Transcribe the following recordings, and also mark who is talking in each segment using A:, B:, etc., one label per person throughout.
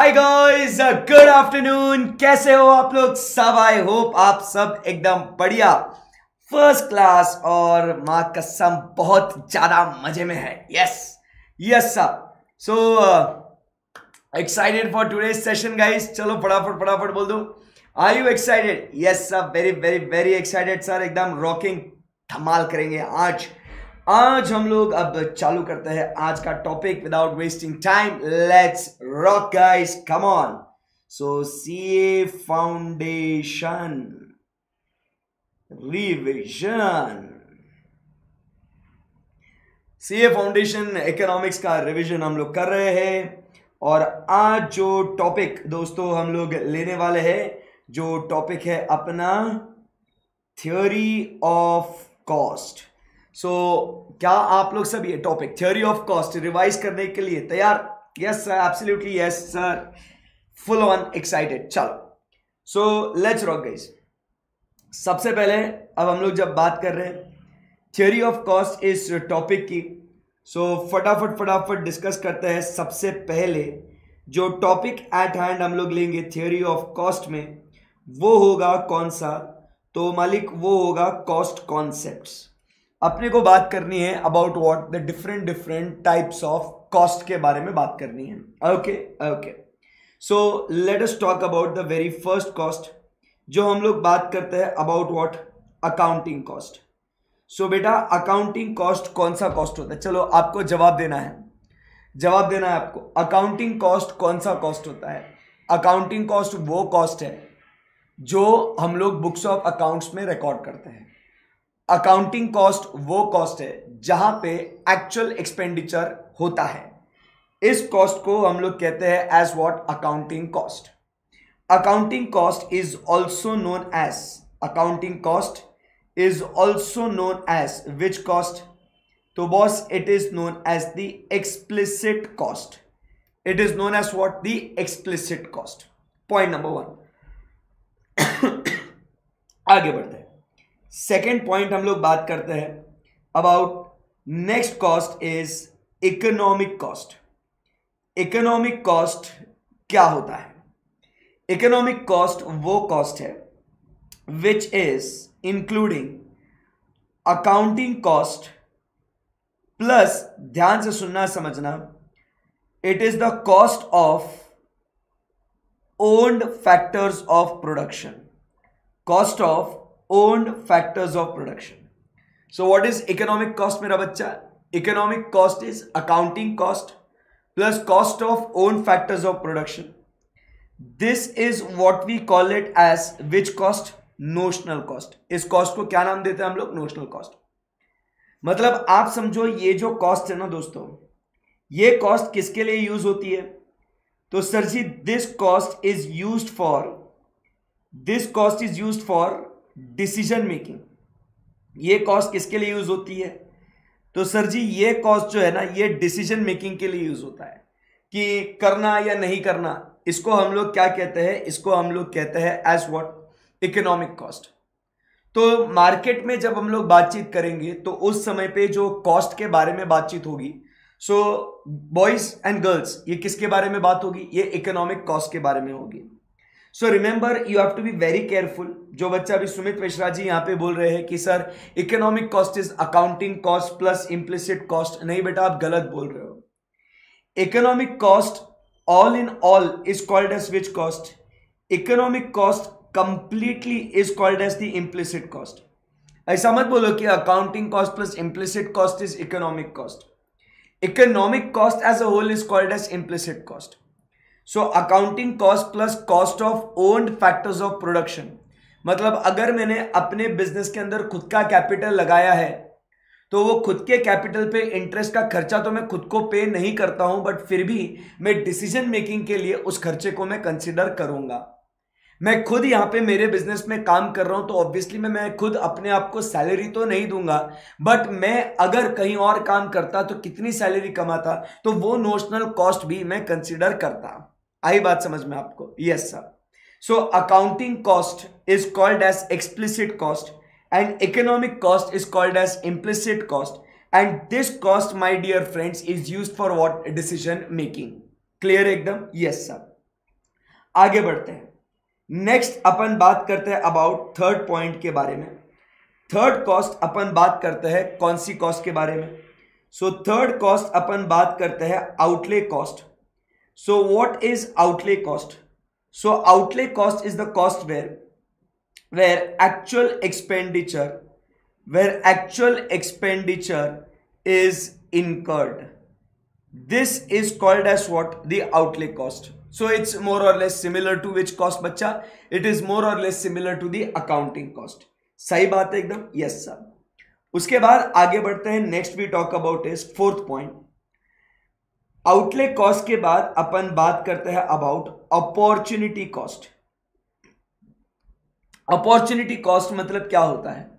A: Hi guys, good afternoon. कैसे हो आप लोग सब? आई होप आप सब एकदम बढ़िया, फर्स्ट क्लास और मां कसम बहुत ज्यादा मजे में है। Yes yes sir. So excited for today's session guys. चलो फटाफट फटाफट बोल दो, are you excited? Yes sir, very very very excited sir. एकदम रॉकिंग धमाल करेंगे आज हम लोग। अब चालू करते हैं आज का topic without wasting time. Let's rock guys, come on. So CA foundation revision, CA foundation economics का रिवीजन हम लोग कर रहे हैं। और आज जो टॉपिक दोस्तों हम लोग लेने वाले हैं, जो टॉपिक है अपना थ्योरी ऑफ कॉस्ट। सो क्या आप लोग सब ये topic theory of cost revise करने के लिए तैयार? Yes sir, absolutely yes sir, full on excited. चलो सो लेट्स रॉक गाइस। सबसे पहले अब हम लोग जब बात कर रहे हैं थ्योरी ऑफ कॉस्ट इस टॉपिक की, सो फटाफट डिस्कस करते हैं। सबसे पहले जो टॉपिक एट हैंड हम लोग लेंगे थ्योरी ऑफ कॉस्ट में, वो होगा कौन सा? तो मालिक वो होगा कॉस्ट कॉन्सेप्ट्स। अपने को बात करनी है about what the different types of cost के बारे में बात करनी है। Okay so let us talk about the very first cost, जो हम लोग बात करते हैं about what? Accounting cost. So बेटा अकाउंटिंग कॉस्ट कौन सा कॉस्ट होता है? चलो आपको जवाब देना है आपको। अकाउंटिंग कॉस्ट कौन सा कॉस्ट होता है? अकाउंटिंग कॉस्ट वो कॉस्ट है जो हम लोग बुक्स ऑफ अकाउंट्स में रिकॉर्ड करते हैं। अकाउंटिंग कॉस्ट वो कॉस्ट है जहां पे एक्चुअल एक्सपेंडिचर होता है। इस कॉस्ट को हम लोग कहते हैं as what? Accounting cost. Accounting cost is also known as which cost? तो boss it is known as the explicit cost. It is known as what? The explicit cost. Point number 1। आगे बढ़ते हैं। Second point हम लोग बात करते हैं about next cost is economic cost. Economic cost क्या होता है? इकोनॉमिक कॉस्ट वो कॉस्ट है which is including accounting cost plus, ध्यान से सुनना समझना, it is the cost of owned factors of production. Cost of owned factors of production. So what is economic cost मेरा बच्चा? Economic cost is accounting cost plus cost of owned factors of production. This is what we call it as which cost? Notional cost. इस cost को क्या नाम देते हैं हम लोग? Notional cost. मतलब आप समझो ये जो cost है ना दोस्तों, ये cost किसके लिए यूज होती है? तो sir ji this cost is used for decision making. ये कॉस्ट किसके लिए यूज होती है? तो सर जी ये कॉस्ट जो है ना, ये डिसीजन मेकिंग के लिए यूज होता है कि करना या नहीं करना। इसको हम लोग क्या कहते हैं? इसको हम लोग कहते हैं एज व्हाट? Economic cost. तो मार्केट में जब हम लोग बातचीत करेंगे तो उस समय पे जो कॉस्ट के बारे में बातचीत होगी, सो बॉयज एंड गर्ल्स, ये किसके बारे में बात होगी? ये इकोनॉमिक कॉस्ट के बारे में होगी। So remember, you have to be very careful. जो बच्चा अभी सुमित मिश्रा जी यहां पे बोल रहे हैं कि sir economic cost is accounting cost plus implicit cost, नहीं बेटा, आप गलत बोल रहे हो। Economic cost all in all is called as which cost? Economic cost completely is called as the implicit cost. ऐसा मत बोलो कि accounting cost plus implicit cost is economic cost. Economic cost as a whole is called as implicit cost. So accounting cost plus cost of owned factors of production, मतलब अगर मैंने अपने business के अंदर खुद का कैपिटल लगाया है तो वो खुद के कैपिटल पे इंटरेस्ट का खर्चा तो मैं खुद को पे नहीं करता हूं, बट फिर भी मैं डिसीजन मेकिंग के लिए उस खर्चे को मैं कंसिडर करूंगा। मैं खुद यहां पे मेरे बिजनेस में काम कर रहा हूं तो ऑब्वियसली मैं खुद अपने आप को सैलरी तो नहीं दूंगा, बट मैं अगर कहीं और काम करता तो कितनी सैलरी कमाता, तो वो नोशनल कॉस्ट भी मैं कंसिडर करता। आई बात समझ में आपको? Yes sir. So accounting cost is called as explicit cost and economic cost is called as implicit cost, and this cost my dear friends is used for what? Decision making. Clear एकदम? Yes sir. आगे बढ़ते हैं। Next अपन बात करते हैं about third point के बारे में। थर्ड कॉस्ट अपन बात करते हैं कौन सी कॉस्ट के बारे में? सो थर्ड कॉस्ट अपन बात करते हैं outlay cost. So what is outlay cost? So outlay cost is the cost where actual expenditure is incurred. This is called as what? The outlay cost. So it's more or less similar to which cost बच्चा? It is more or less similar to the accounting cost. सही बात है एकदम? Yes sir. उसके बाद आगे बढ़ते हैं। Next we talk about is fourth point. Outlay cost के बाद अपन बात करते हैं about opportunity cost. Opportunity cost मतलब क्या होता है?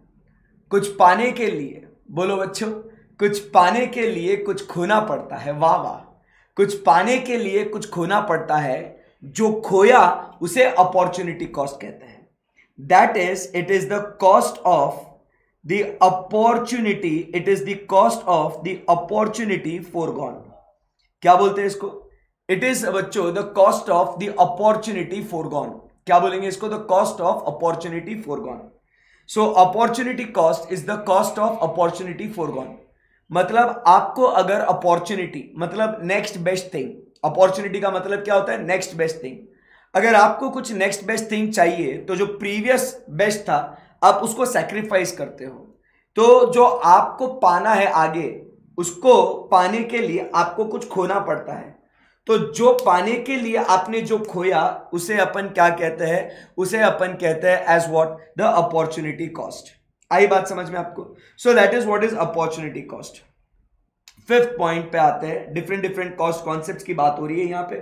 A: कुछ पाने के लिए, बोलो बच्चों, कुछ पाने के लिए कुछ खोना पड़ता है। वाह वाह। कुछ पाने के लिए कुछ खोना पड़ता है, जो खोया उसे अपॉर्चुनिटी कॉस्ट कहते हैं। That is, it is the cost of the opportunity, it is the cost of the opportunity foregone. क्या बोलते हैं इसको? इट इज बच्चों the cost of the opportunity foregone. क्या बोलेंगे इसको? The cost of opportunity foregone. So opportunity cost is the cost of opportunity foregone. मतलब आपको अगर अपॉर्चुनिटी मतलब नेक्स्ट बेस्ट थिंग, अपॉर्चुनिटी का मतलब क्या होता है? Next best thing. अगर आपको कुछ नेक्स्ट बेस्ट थिंग चाहिए तो जो प्रीवियस बेस्ट था आप उसको सैक्रिफाइस करते हो। तो जो आपको पाना है आगे, उसको पाने के लिए आपको कुछ खोना पड़ता है। तो जो पाने के लिए आपने जो खोया उसे अपन क्या कहते हैं? उसे अपन कहते हैं as what? The opportunity cost. आई बात समझ में आपको? So that is what is opportunity cost. Fifth point पे आते हैं। डिफरेंट कॉस्ट कॉन्सेप्ट्स की बात हो रही है यहां पे।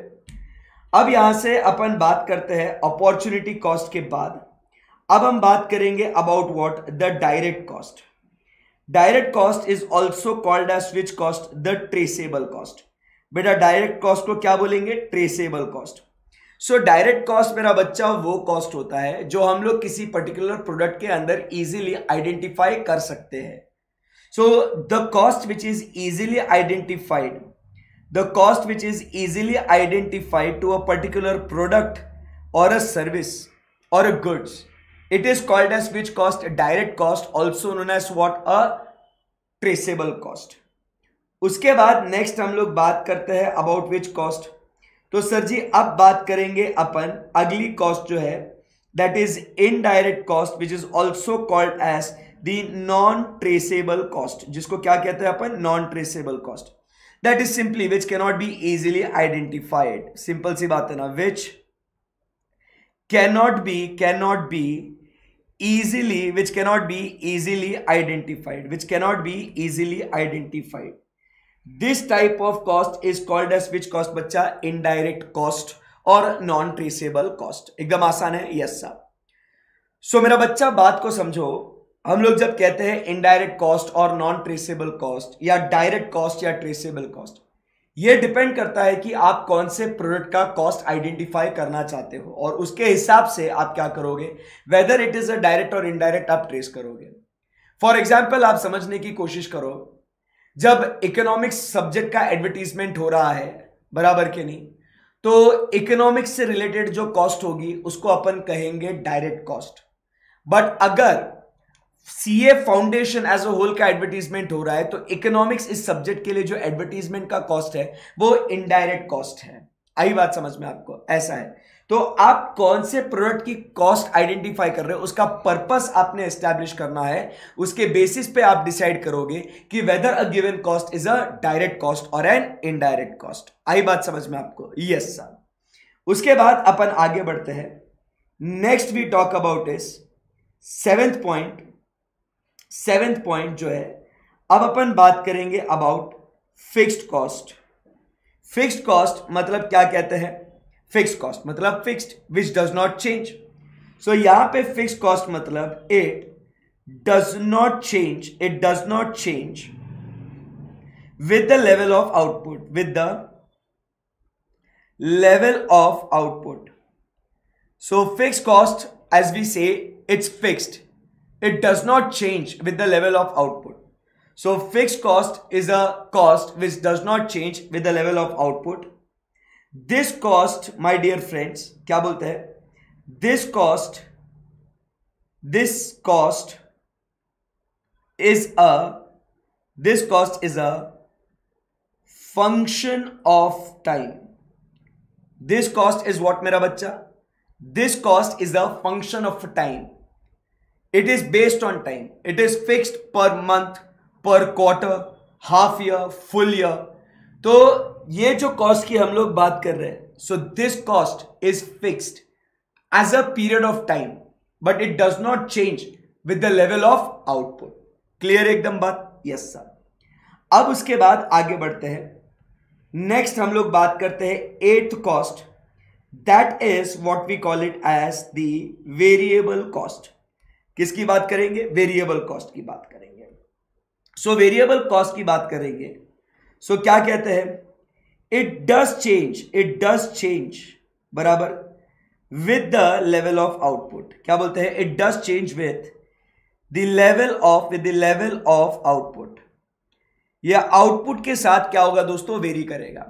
A: अब यहां से अपन बात करते हैं अपॉर्चुनिटी कॉस्ट के बाद अब हम बात करेंगे about what? The direct cost. Direct cost is also called as which cost? The traceable cost. बेटा डायरेक्ट कॉस्ट को क्या बोलेंगे? Traceable cost. So direct cost मेरा बच्चा वो कॉस्ट होता है जो हम लोग किसी पर्टिकुलर प्रोडक्ट के अंदर इजीली आइडेंटिफाई कर सकते हैं। So the cost which is easily identified, the cost which is easily identified to a particular product और अ सर्विस और a goods, it is called as which cost? Direct cost, also known as what? A traceable cost. उसके बाद next हम लोग बात करते हैं about which cost? तो सर जी अब बात करेंगे अपन अगली कॉस्ट जो है, that is indirect cost which is also called as the non traceable cost. जिसको क्या कहते हैं अपन? Non traceable cost. That is simply which cannot be easily identified. Simple सी बात है ना, विच cannot be easily, which cannot be easily identified, which cannot be easily identified. This type of cost is called as which cost बच्चा? Indirect cost और non traceable cost। एकदम आसान है। Yes sir. सो मेरा बच्चा बात को समझो। हम लोग जब कहते हैं इनडायरेक्ट कॉस्ट और नॉन ट्रेसेबल कॉस्ट या डायरेक्ट कॉस्ट या ट्रेसेबल कॉस्ट, ये डिपेंड करता है कि आप कौन से प्रोडक्ट का कॉस्ट आइडेंटिफाई करना चाहते हो और उसके हिसाब से आप क्या करोगे, whether it is a direct और इनडायरेक्ट आप ट्रेस करोगे। फॉर एग्जाम्पल आप समझने की कोशिश करो, जब इकोनॉमिक्स सब्जेक्ट का एडवर्टीजमेंट हो रहा है, बराबर के नहीं, तो इकोनॉमिक्स से रिलेटेड जो कॉस्ट होगी उसको अपन कहेंगे डायरेक्ट कॉस्ट। बट अगर CA foundation as a whole का एडवर्टीजमेंट हो रहा है तो इकोनॉमिक्स इस सब्जेक्ट के लिए जो एडवर्टीजमेंट का कॉस्ट है वो इनडायरेक्ट कॉस्ट है। आई बात समझ में आपको? ऐसा है। तो आप कौन से प्रोडक्ट की कॉस्ट आइडेंटिफाई कर रहे हो, उसका पर्पस आपने एस्टैब्लिश करना है। उसके बेसिस पे आप डिसाइड करोगे कि whether a given cost is a direct cost और एन इनडायरेक्ट कॉस्ट। आई बात समझ में आपको? Yes sir. उसके बाद अपन आगे बढ़ते हैं। Next we talk about is seventh point. Seventh point जो है, अब अपन बात करेंगे about fixed cost. Fixed cost मतलब क्या कहते हैं? फिक्स्ड कॉस्ट मतलब fixed which does not change. So यहां पे फिक्स्ड कॉस्ट मतलब it does not change, it does not change with the level of output, with the level of output. So fixed cost as we say it's fixed, it does not change with the level of output. So fixed cost is a cost which does not change with the level of output. This cost my dear friends क्या बोलते हैं, this cost is a function of time. This cost is what मेरा बच्चा, this cost is a function of time. It is based on time. It is fixed per month, per quarter, half year, full year. तो ये जो cost की हम लोग बात कर रहे हैं, so this cost is fixed as a period of time, but it does not change with the level of output. Clear एकदम बात? Yes sir. अब उसके बाद आगे बढ़ते हैं. नेक्स्ट हम लोग बात करते हैं eighth cost, that is what we call it as the variable cost. किसकी बात करेंगे? वेरिएबल कॉस्ट की बात करेंगे. सो वेरिएबल कॉस्ट की बात करेंगे. सो क्या कहते हैं? इट डज चेंज बराबर with the level of output. क्या बोलते हैं? It does change with the level of output. यह आउटपुट के साथ क्या होगा दोस्तों? वेरी करेगा.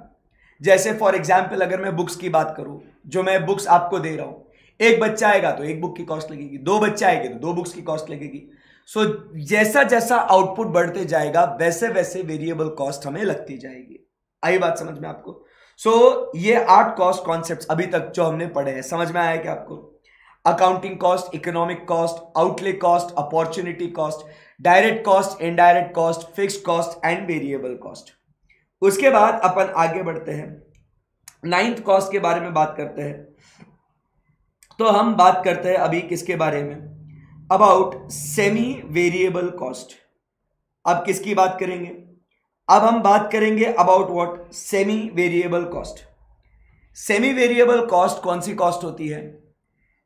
A: जैसे फॉर एग्जाम्पल अगर मैं बुक्स की बात करूं, जो मैं बुक्स आपको दे रहा हूं, एक बच्चा आएगा तो एक बुक की कॉस्ट लगेगी, दो बच्चे आएंगे तो दो बुक्स की कॉस्ट लगेगी. सो जैसा जैसा आउटपुट बढ़ते जाएगा वैसे वैसे वेरिएबल कॉस्ट हमें लगती जाएगी. आई बात समझ में आपको? सो ये 8 कॉस्ट कॉन्सेप्ट्स अभी तक जो हमने पढ़े हैं, समझ में आया क्या आपको? Accounting cost, economic cost, outlay cost, opportunity cost, direct cost, indirect cost, fixed cost and variable cost. उसके बाद अपन आगे बढ़ते हैं, 9th कॉस्ट के बारे में बात करते हैं. तो हम बात करते हैं अभी किसके बारे में? About semi variable cost. अब किसकी बात करेंगे? अब हम बात करेंगे about what? Semi variable cost. Semi variable cost कौन सी कॉस्ट होती है?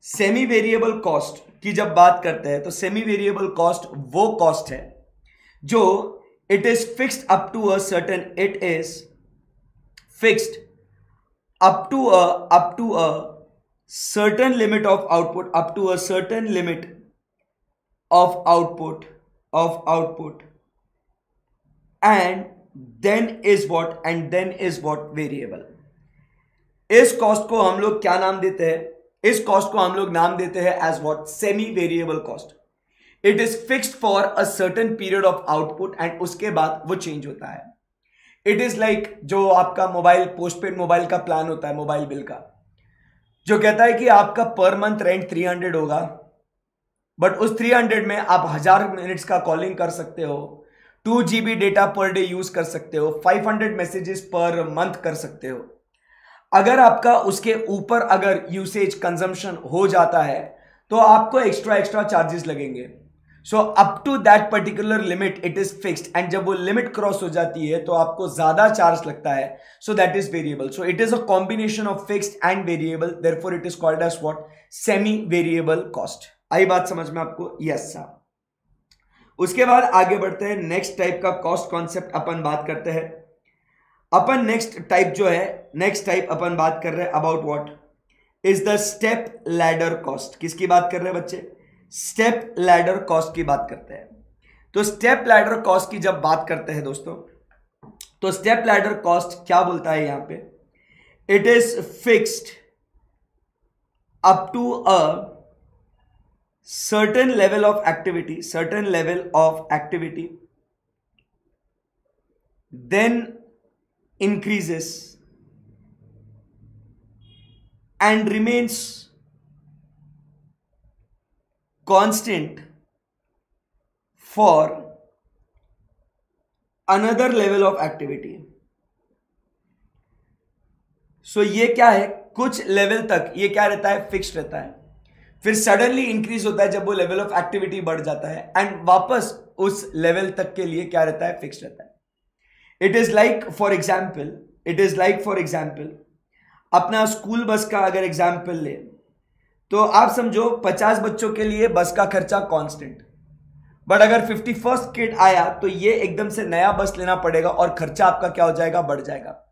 A: सेमी वेरिएबल कॉस्ट की जब बात करते हैं तो सेमी वेरिएबल कॉस्ट वो कॉस्ट है जो it is fixed up to a certain, it is fixed up to a certain limit of output, up to a certain limit of output and then is what variable. इस cost को हम लोग क्या नाम देते हैं? इस कॉस्ट को हम लोग नाम देते हैं as what? Semi variable cost. It is fixed for a certain period of output and उसके बाद वो चेंज होता है. इट इज लाइक जो आपका मोबाइल, पोस्टपेड मोबाइल का प्लान होता है, मोबाइल बिल का, जो कहता है कि आपका पर मंथ रेंट 300 होगा, बट उस 300 में आप 1000 मिनट्स का कॉलिंग कर सकते हो, 2 GB data per day use कर सकते हो, 500 मैसेजेस पर मंथ कर सकते हो. अगर आपका उसके ऊपर अगर यूसेज कंजम्पशन हो जाता है तो आपको एक्स्ट्रा चार्जेस लगेंगे. So up to that particular limit it is fixed, and जब वो लिमिट क्रॉस हो जाती है तो आपको ज्यादा चार्ज लगता है. So that is variable. So it is a combination of fixed and variable, therefore it is called as what? Semi variable cost. आई बात समझ में आपको? Yes sir. उसके बाद आगे बढ़ते हैं. नेक्स्ट टाइप का कॉस्ट कॉन्सेप्ट अपन बात करते हैं. अपन नेक्स्ट टाइप अपन बात कर रहे हैं about what is the step ladder cost. किसकी बात कर रहे हैं बच्चे? स्टेप लैडर कॉस्ट की बात करते हैं. तो स्टेप लैडर कॉस्ट की जब बात करते हैं दोस्तों, तो स्टेप लैडर कॉस्ट क्या बोलता है यहां पे? It is fixed up to a certain level of activity, then increases and remains constant for another level of activity. So ये क्या है? कुछ लेवल तक ये क्या रहता है? फिक्स्ड रहता है. फिर सडनली इंक्रीज होता है जब वो लेवल ऑफ एक्टिविटी बढ़ जाता है, एंड वापस उस लेवल तक के लिए क्या रहता है? फिक्स्ड रहता है. It is like for example अपना स्कूल बस का अगर एग्जाम्पल ले तो आप समझो 50 बच्चों के लिए बस का खर्चा कांस्टेंट, बट अगर 51st किड आया तो ये एकदम से नया बस लेना पड़ेगा और खर्चा आपका क्या हो जाएगा? बढ़ जाएगा.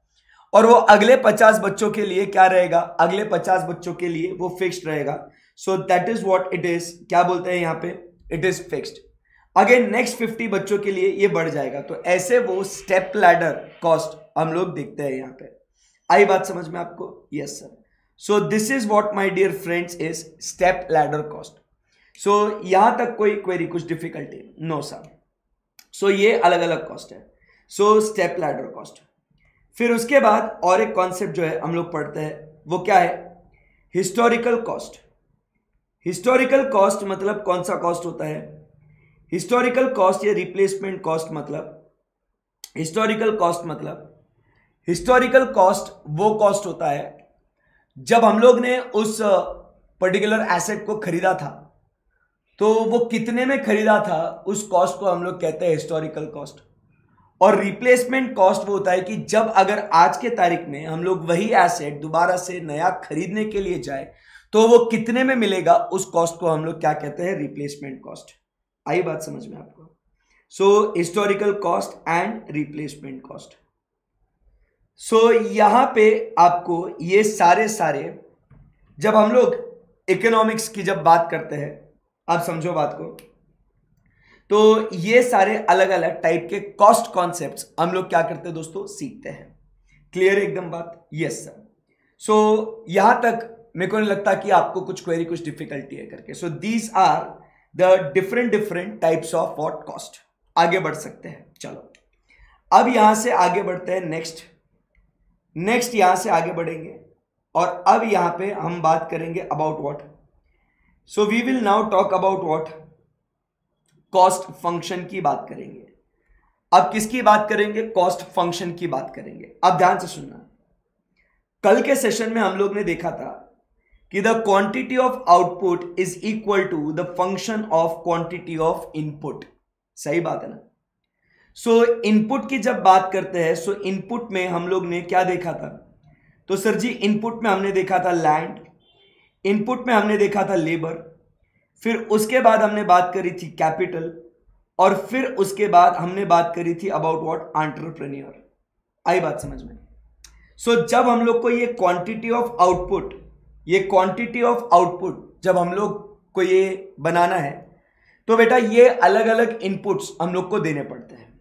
A: और वो अगले 50 बच्चों के लिए क्या रहेगा? अगले 50 बच्चों के लिए वो फिक्स्ड रहेगा. सो that is what it is. क्या बोलते हैं यहां पे? It is fixed. Again next 50 बच्चों के लिए ये बढ़ जाएगा. तो ऐसे वो स्टेप लैडर कॉस्ट हम लोग देखते हैं यहां पे. आई बात समझ में आपको? Yes sir. So this is what my dear friends is step ladder cost. So यहां तक कोई क्वेरी, कुछ डिफिकल्टी? No sir. सो ये अलग अलग कॉस्ट है. So step ladder cost. फिर उसके बाद और एक कॉन्सेप्ट जो है हम लोग पढ़ते हैं, वो क्या है? Historical cost. हिस्टोरिकल कॉस्ट मतलब कौन सा कॉस्ट होता है? हिस्टोरिकल कॉस्ट या रिप्लेसमेंट कॉस्ट मतलब, हिस्टोरिकल कॉस्ट वो कॉस्ट होता है जब हम लोग ने उस पर्टिकुलर एसेट को खरीदा था, तो वो कितने में खरीदा था, उस कॉस्ट को हम लोग कहते हैं हिस्टोरिकल कॉस्ट. और रिप्लेसमेंट कॉस्ट वो होता है कि जब अगर आज के तारीख में हम लोग वही एसेट दोबारा से नया खरीदने के लिए जाए तो वो कितने में मिलेगा, उस कॉस्ट को हम लोग क्या कहते हैं? Replacement cost. आई बात समझ में आपको? So historical cost and replacement cost. So यहां पे आपको ये सारे जब हम लोग इकोनॉमिक्स की जब बात करते हैं, आप समझो बात को, तो ये सारे अलग अलग टाइप के कॉस्ट कॉन्सेप्ट्स हम लोग क्या करते हैं दोस्तों? सीखते हैं. क्लियर एकदम बात? Yes sir. सो यहां तक मेरे को नहीं लगता कि आपको कुछ क्वेरी, कुछ डिफिकल्टी है करके. So these are the different types of what cost. आगे बढ़ सकते हैं. चलो अब यहां से आगे बढ़ते हैं. नेक्स्ट यहां से आगे बढ़ेंगे और अब यहां पे हम बात करेंगे about what. So we will now talk about what? Cost function की बात करेंगे. अब किसकी बात करेंगे? कॉस्ट फंक्शन की बात करेंगे. अब ध्यान से सुनना. कल के सेशन में हम लोग ने देखा था कि the quantity of output is equal to the function of quantity of input. सही बात है ना? सो इनपुट की जब बात करते हैं, सो इनपुट में हम लोग ने क्या देखा था? तो सर जी इनपुट में हमने देखा था लैंड, इनपुट में हमने देखा था लेबर, फिर उसके बाद हमने बात करी थी कैपिटल, और फिर उसके बाद हमने बात करी थी अबाउट व्हाट? एंटरप्रेन्योर. आई बात समझ में? सो जब हम लोग को ये क्वांटिटी ऑफ आउटपुट जब हम लोग को ये बनाना है, तो बेटा ये अलग अलग इनपुट्स हम लोग को देने पड़ते हैं.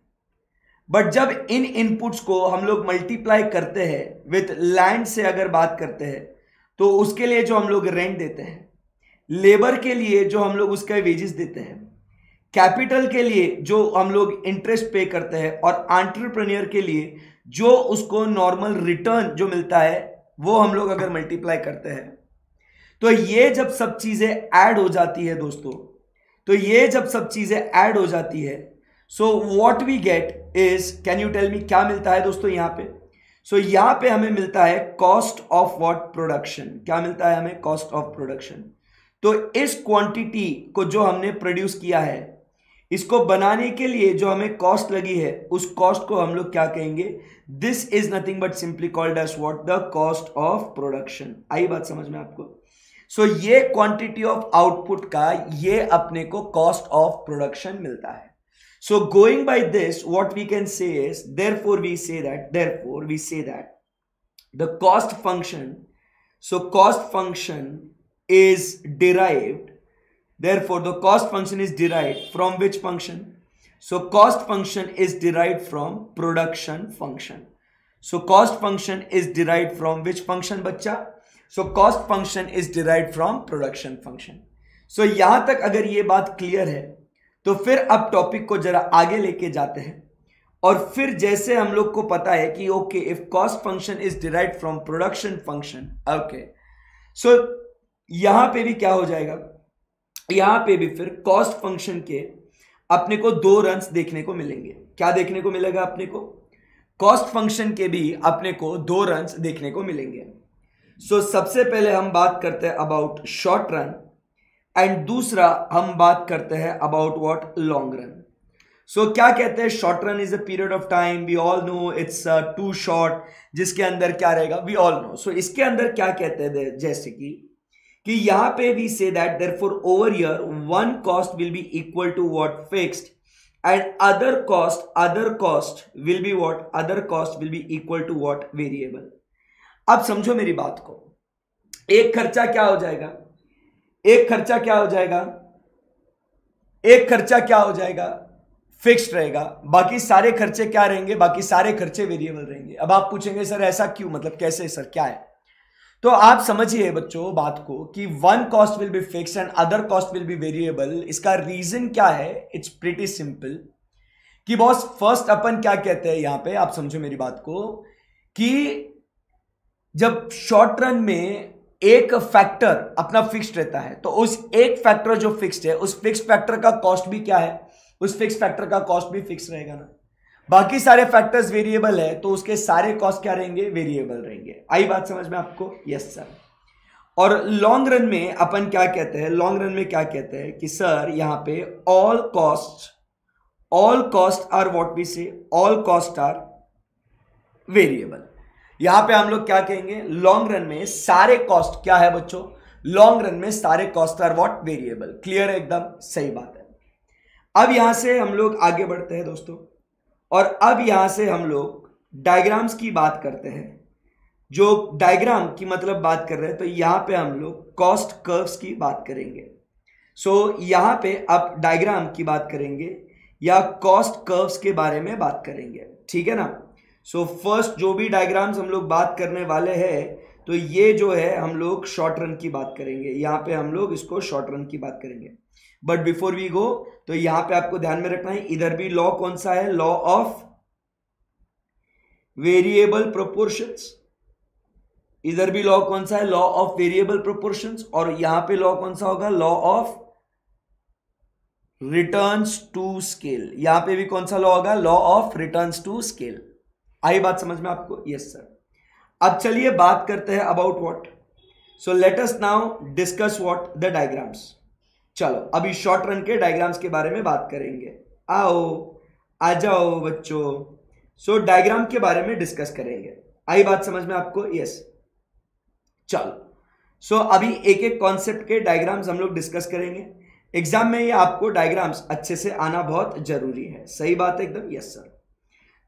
A: बट जब इन इनपुट्स को हम लोग मल्टीप्लाई करते हैं विथ लैंड से अगर बात करते हैं, तो उसके लिए जो हम लोग रेंट देते हैं, लेबर के लिए जो हम लोग उसका वेजेस देते हैं, कैपिटल के लिए जो हम लोग इंटरेस्ट पे करते हैं, और एंटरप्रेन्योर के लिए जो उसको नॉर्मल रिटर्न जो मिलता है, वो हम लोग अगर मल्टीप्लाई करते हैं, तो ये जब सब चीजें ऐड हो जाती है दोस्तों, तो ये जब सब चीजें ऐड हो जाती है, so what we get is, can you tell me क्या मिलता है दोस्तों यहां पे? सो यहां पे हमें मिलता है कॉस्ट ऑफ व्हाट? प्रोडक्शन. क्या मिलता है हमें? Cost of production. तो इस क्वांटिटी को जो हमने प्रोड्यूस किया है, इसको बनाने के लिए जो हमें कॉस्ट लगी है, उस कॉस्ट को हम लोग क्या कहेंगे? This is nothing but simply called as what? The cost of production. आई बात समझ में आपको? सो ये क्वांटिटी ऑफ आउटपुट का ये अपने को कॉस्ट ऑफ प्रोडक्शन मिलता है. So going by this what we can say is, therefore we say that the cost function, so cost function is derived, therefore the cost function is derived from which function? So cost function is derived from production function. So cost function is derived from which function बच्चा? So cost function is derived from production function. So यहां तक अगर ये बात clear है, तो फिर अब टॉपिक को जरा आगे लेके जाते हैं. और फिर जैसे हम लोग को पता है कि okay, if cost function is derived from production function, okay, so यहां पे भी क्या हो जाएगा? यहां पे भी फिर कॉस्ट फंक्शन के अपने को दो रन्स देखने को मिलेंगे. क्या देखने को मिलेगा अपने को? कॉस्ट फंक्शन के भी अपने को दो रन्स देखने को मिलेंगे. सो सबसे पहले हम बात करते हैं अबाउट शॉर्ट रन, एंड दूसरा हम बात करते हैं about what? Long run. So क्या कहते हैं? Short run is a period of time, we all know it's too short, जिसके अंदर क्या रहेगा? We all no. सो इसके अंदर क्या कहते हैं? जैसे कि यहां पे we say that therefore over here one cost will be equal to what? Fixed, and other cost will be what? Other cost will be equal to what? Variable. अब समझो मेरी बात को. एक खर्चा क्या हो जाएगा? फिक्स्ड रहेगा, बाकी सारे खर्चे क्या रहेंगे, बाकी सारे खर्चे वेरिएबल रहेंगे। अब आप पूछेंगे सर ऐसा क्यों, मतलब कैसे सर, क्या है? तो आप समझिए बच्चों बात को कि one cost will be fixed and other cost will B variable. इसका रीजन क्या है? इट्स प्रीटी सिंपल कि बॉस फर्स्ट अपन क्या कहते हैं यहां पे, आप समझो मेरी बात को, कि जब शॉर्ट रन में एक फैक्टर अपना फिक्स्ड रहता है तो उस एक फैक्टर जो फिक्स्ड है उस फिक्स्ड फैक्टर का कॉस्ट भी क्या है, उस फिक्स्ड फैक्टर का कॉस्ट भी फिक्स रहेगा ना। बाकी सारे फैक्टर्स वेरिएबल है तो उसके सारे कॉस्ट क्या रहेंगे, वेरिएबल रहेंगे। आई बात समझ में आपको? Yes sir. और लॉन्ग रन में अपन क्या कहते हैं, लॉन्ग रन में क्या कहते हैं कि सर यहां पे all cost are what we say, all cost are variable. यहां पे हम लोग क्या कहेंगे, लॉन्ग रन में सारे कॉस्ट क्या है बच्चों, लॉन्ग रन में सारे cost are what, variable. Clear है? एकदम सही बात है। अब यहां से हम लोग आगे बढ़ते हैं दोस्तों, और अब यहां से हम लोग डायग्राम्स की बात करते हैं। जो डायग्राम की मतलब बात कर रहे हैं तो यहां पे हम लोग कॉस्ट कर्व्स की बात करेंगे। सो यहां पे अब डायग्राम की बात करेंगे या कॉस्ट कर्व्स के बारे में बात करेंगे, ठीक है ना। सो फर्स्ट जो भी डायग्राम्स हम लोग बात करने वाले हैं तो ये जो है हम लोग शॉर्ट रन की बात करेंगे, यहां पे हम लोग इसको शॉर्ट रन की बात करेंगे। बट बिफोर वी गो तो यहां पे आपको ध्यान में रखना है, इधर भी लॉ कौन सा है, लॉ ऑफ वेरिएबल प्रोपोर्शंस। इधर भी लॉ कौन सा है, लॉ ऑफ वेरिएबल प्रोपोर्शंस। और यहां पे लॉ कौन सा होगा, law of returns to scale. यहां पे भी कौन सा लॉ होगा, law of returns to scale. आई बात समझ में आपको? Yes sir. अब चलिए बात करते हैं about what, so let us now discuss what the diagrams. चलो अभी शॉर्ट रन के डायग्राम्स के बारे में बात करेंगे। आओ आ जाओ बच्चों, सो डायग्राम के बारे में डिस्कस करेंगे। आई बात समझ में आपको? यस। चलो सो अभी एक एक कॉन्सेप्ट के डायग्राम्स हम लोग डिस्कस करेंगे। एग्जाम में ये आपको डायग्राम्स अच्छे से आना बहुत जरूरी है। सही बात है एकदम? Yes sir.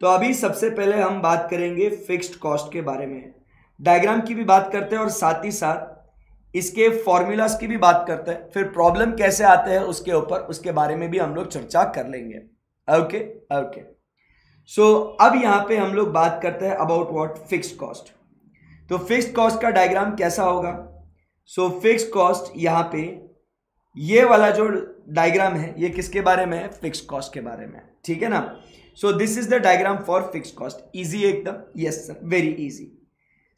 A: तो अभी सबसे पहले हम बात करेंगे फिक्स्ड कॉस्ट के बारे में। डायग्राम की भी बात करते हैं और साथ ही साथ इसके फॉर्मूलाज की भी बात करते हैं, फिर प्रॉब्लम कैसे आते हैं उसके ऊपर, उसके बारे में भी हम लोग चर्चा कर लेंगे। Okay okay. सो अब यहां पे हम लोग बात करते हैं अबाउट व्हाट, फिक्स्ड कॉस्ट। तो फिक्स्ड कॉस्ट का डायग्राम कैसा होगा, सो फिक्स्ड कॉस्ट यहां पे ये वाला जो डायग्राम है ये किसके बारे में है, फिक्स्ड कॉस्ट के बारे में, ठीक है ना। So this is the diagram for fixed cost. Easy एकदम? Yes sir, very easy.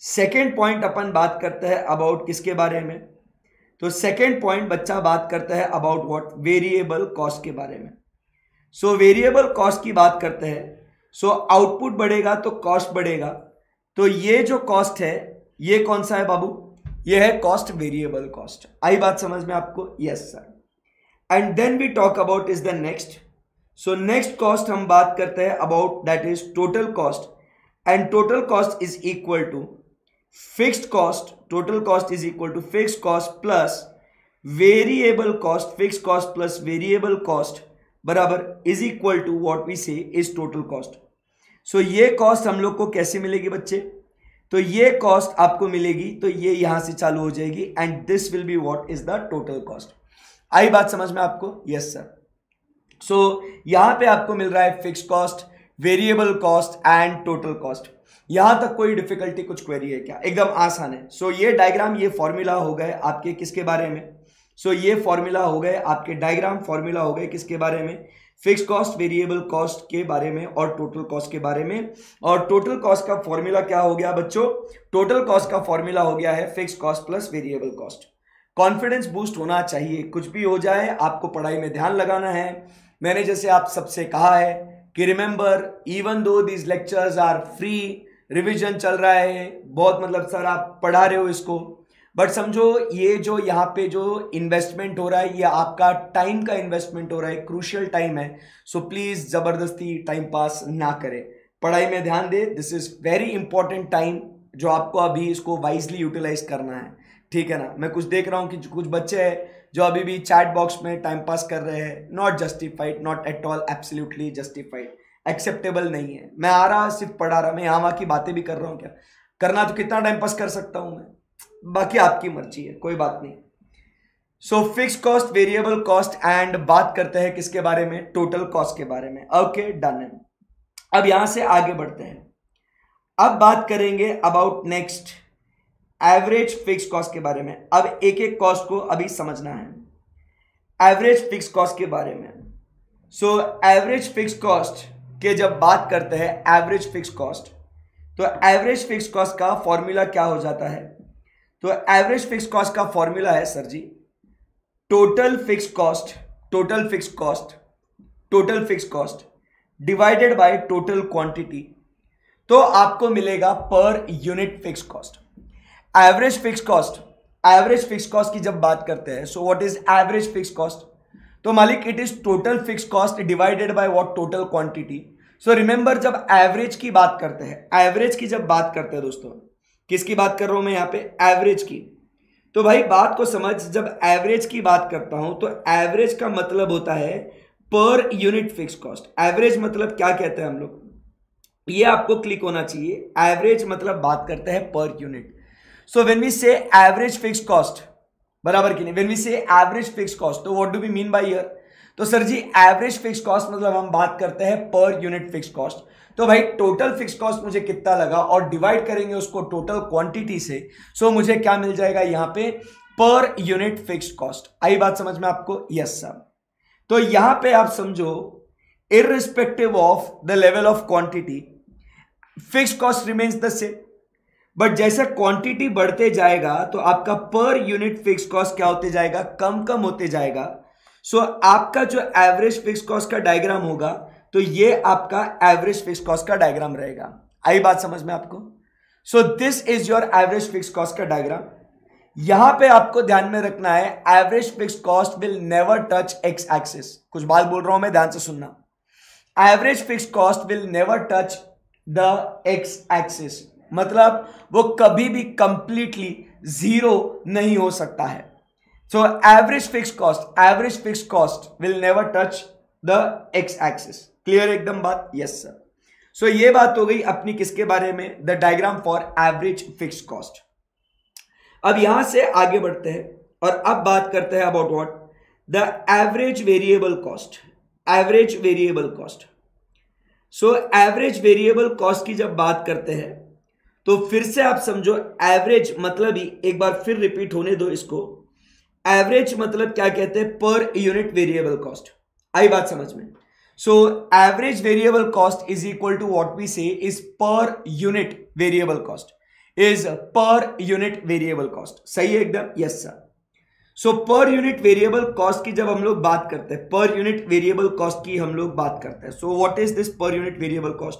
A: Second point अपन बात करते हैं अबाउट किसके बारे में, तो सेकेंड पॉइंट बच्चा बात करता है अबाउट व्हाट, वेरिएबल कॉस्ट के बारे में। सो वेरिएबल कॉस्ट की बात करते हैं, सो आउटपुट बढ़ेगा तो कॉस्ट बढ़ेगा। तो ये जो कॉस्ट है ये कौन सा है बाबू, ये है कॉस्ट, वेरिएबल कॉस्ट। आई बात समझ में आपको? Yes sir. And then we talk about is the next. So next cost हम बात करते हैं about that is total cost, and total cost is equal to fixed cost. Total cost is equal to fixed cost plus variable cost. Fixed cost plus variable cost बराबर is equal to what we say is total cost. सो ये cost हम लोग को कैसे मिलेगी बच्चे, तो ये कॉस्ट आपको मिलेगी तो ये यहां से चालू हो जाएगी and this will be what is the total cost. आई बात समझ में आपको? Yes sir. सो यहां पे आपको मिल रहा है fixed cost, variable cost and total cost. यहां तक कोई डिफिकल्टी, कुछ क्वेरी है क्या? एकदम आसान है। सो ये डायग्राम, ये फॉर्मूला हो गए आपके किसके बारे में, सो ये फॉर्मूला हो गए आपके डायग्राम, फॉर्मूला हो गए किसके बारे में, फिक्स्ड कॉस्ट, वेरिएबल कॉस्ट के बारे में और टोटल कॉस्ट के बारे में। और टोटल कॉस्ट का फॉर्मूला क्या हो गया बच्चों, टोटल कॉस्ट का फॉर्मूला हो गया है fixed cost plus variable cost. Confidence boost होना चाहिए, कुछ भी हो जाए आपको पढ़ाई में ध्यान लगाना है। मैंने जैसे आप सबसे कहा है कि remember, even though these lectures are free, revision चल रहा है बहुत, मतलब सर आप पढ़ा रहे हो इसको, बट समझो ये जो यहाँ पे जो इन्वेस्टमेंट हो रहा है ये आपका टाइम का इन्वेस्टमेंट हो रहा है, क्रूशियल टाइम है। सो प्लीज जबरदस्ती टाइम पास ना करें, पढ़ाई में ध्यान दे। This is very important time जो आपको अभी इसको वाइजली यूटिलाइज करना है, ठीक है ना। मैं कुछ देख रहा हूँ कि कुछ बच्चे हैं जो अभी भी चैट बॉक्स में टाइम पास कर रहे हैं। Not justified, not at all absolutely justified, acceptable नहीं है। मैं आ रहा सिर्फ पढ़ा रहा, मैं यहाँ वहाँ की बातें भी कर रहा हूँ, क्या करना तो कितना टाइम पास कर सकता हूँ मैं, बाकी आपकी मर्जी है, कोई बात नहीं। सो fix cost, variable cost and बात करते हैं किसके बारे में, टोटल कॉस्ट के बारे में। ओके डन है। अब यहां से आगे बढ़ते हैं। अब बात करेंगे about next average fix cost के बारे में। अब एक एक कॉस्ट को अभी समझना है एवरेज फिक्स कॉस्ट के बारे में। सो एवरेज फिक्स कॉस्ट के जब बात करते हैं एवरेज फिक्स कॉस्ट, तो एवरेज फिक्स कॉस्ट का फॉर्मूला क्या हो जाता है, तो एवरेज फिक्स कॉस्ट का फॉर्मूला है sir ji total fix cost divided by total quantity, तो आपको मिलेगा per unit fix cost. Average fix cost की जब बात करते हैं, so what is average fix cost, तो मालिक it is total fix cost divided by what, total quantity. So remember जब एवरेज की बात करते हैं दोस्तों, किसकी बात कर रहा हूं मैं यहां पे, एवरेज की। तो भाई बात को समझ, जब एवरेज की बात करता हूं तो एवरेज का मतलब होता है पर यूनिट फिक्स कॉस्ट। एवरेज मतलब क्या कहते हैं हम लोग, ये आपको क्लिक होना चाहिए। एवरेज मतलब बात करते हैं per unit. So when we say average fix cost, बराबर की नहीं, when we say average fix cost, तो what do we mean by here, तो sir ji average fix cost मतलब हम बात करते हैं पर यूनिट फिक्स कॉस्ट। तो भाई टोटल फिक्स कॉस्ट मुझे कितना लगा और डिवाइड करेंगे उसको टोटल क्वांटिटी से, सो मुझे क्या मिल जाएगा यहां पे, पर यूनिट फिक्स कॉस्ट। आई बात समझ में आपको, यस सर। तो यहां पे आप समझो irrespective of the level of quantity fix cost remains the same, but जैसे क्वांटिटी बढ़ते जाएगा तो आपका पर यूनिट फिक्स कॉस्ट क्या होते जाएगा, कम होते जाएगा। सो आपका जो एवरेज फिक्स कॉस्ट का डायग्राम होगा, तो ये आपका एवरेज फिक्स कॉस्ट का डायग्राम रहेगा। आई बात समझ में आपको। So this is your average fix cost का डायग्राम। यहां पे आपको ध्यान में रखना है average fix cost will never touch x axis. कुछ बात बोल रहा हूं मैं, ध्यान से सुनना। Average fix cost will never touch the x axis, मतलब वो कभी भी कंप्लीटली जीरो नहीं हो सकता है। So average fix cost will never touch the x axis. Clear एकदम बात, यस सर। सो ये बात हो गई अपनी किसके बारे में, the diagram for average fix cost. अब यहां से आगे बढ़ते हैं और अब बात करते हैं about what, the average variable cost. So average variable cost की जब बात करते हैं तो फिर से आप समझो एवरेज मतलब ही एक बार फिर रिपीट होने दो इसको। एवरेज मतलब क्या कहते हैं, पर यूनिट वेरिएबल कॉस्ट। आई बात समझ में। So average variable cost is equal to what we say is per unit variable cost, सही है एकदम, यस सर। सो पर यूनिट वेरिएबल कॉस्ट की जब हम लोग बात करते हैं, so what is this per unit variable cost,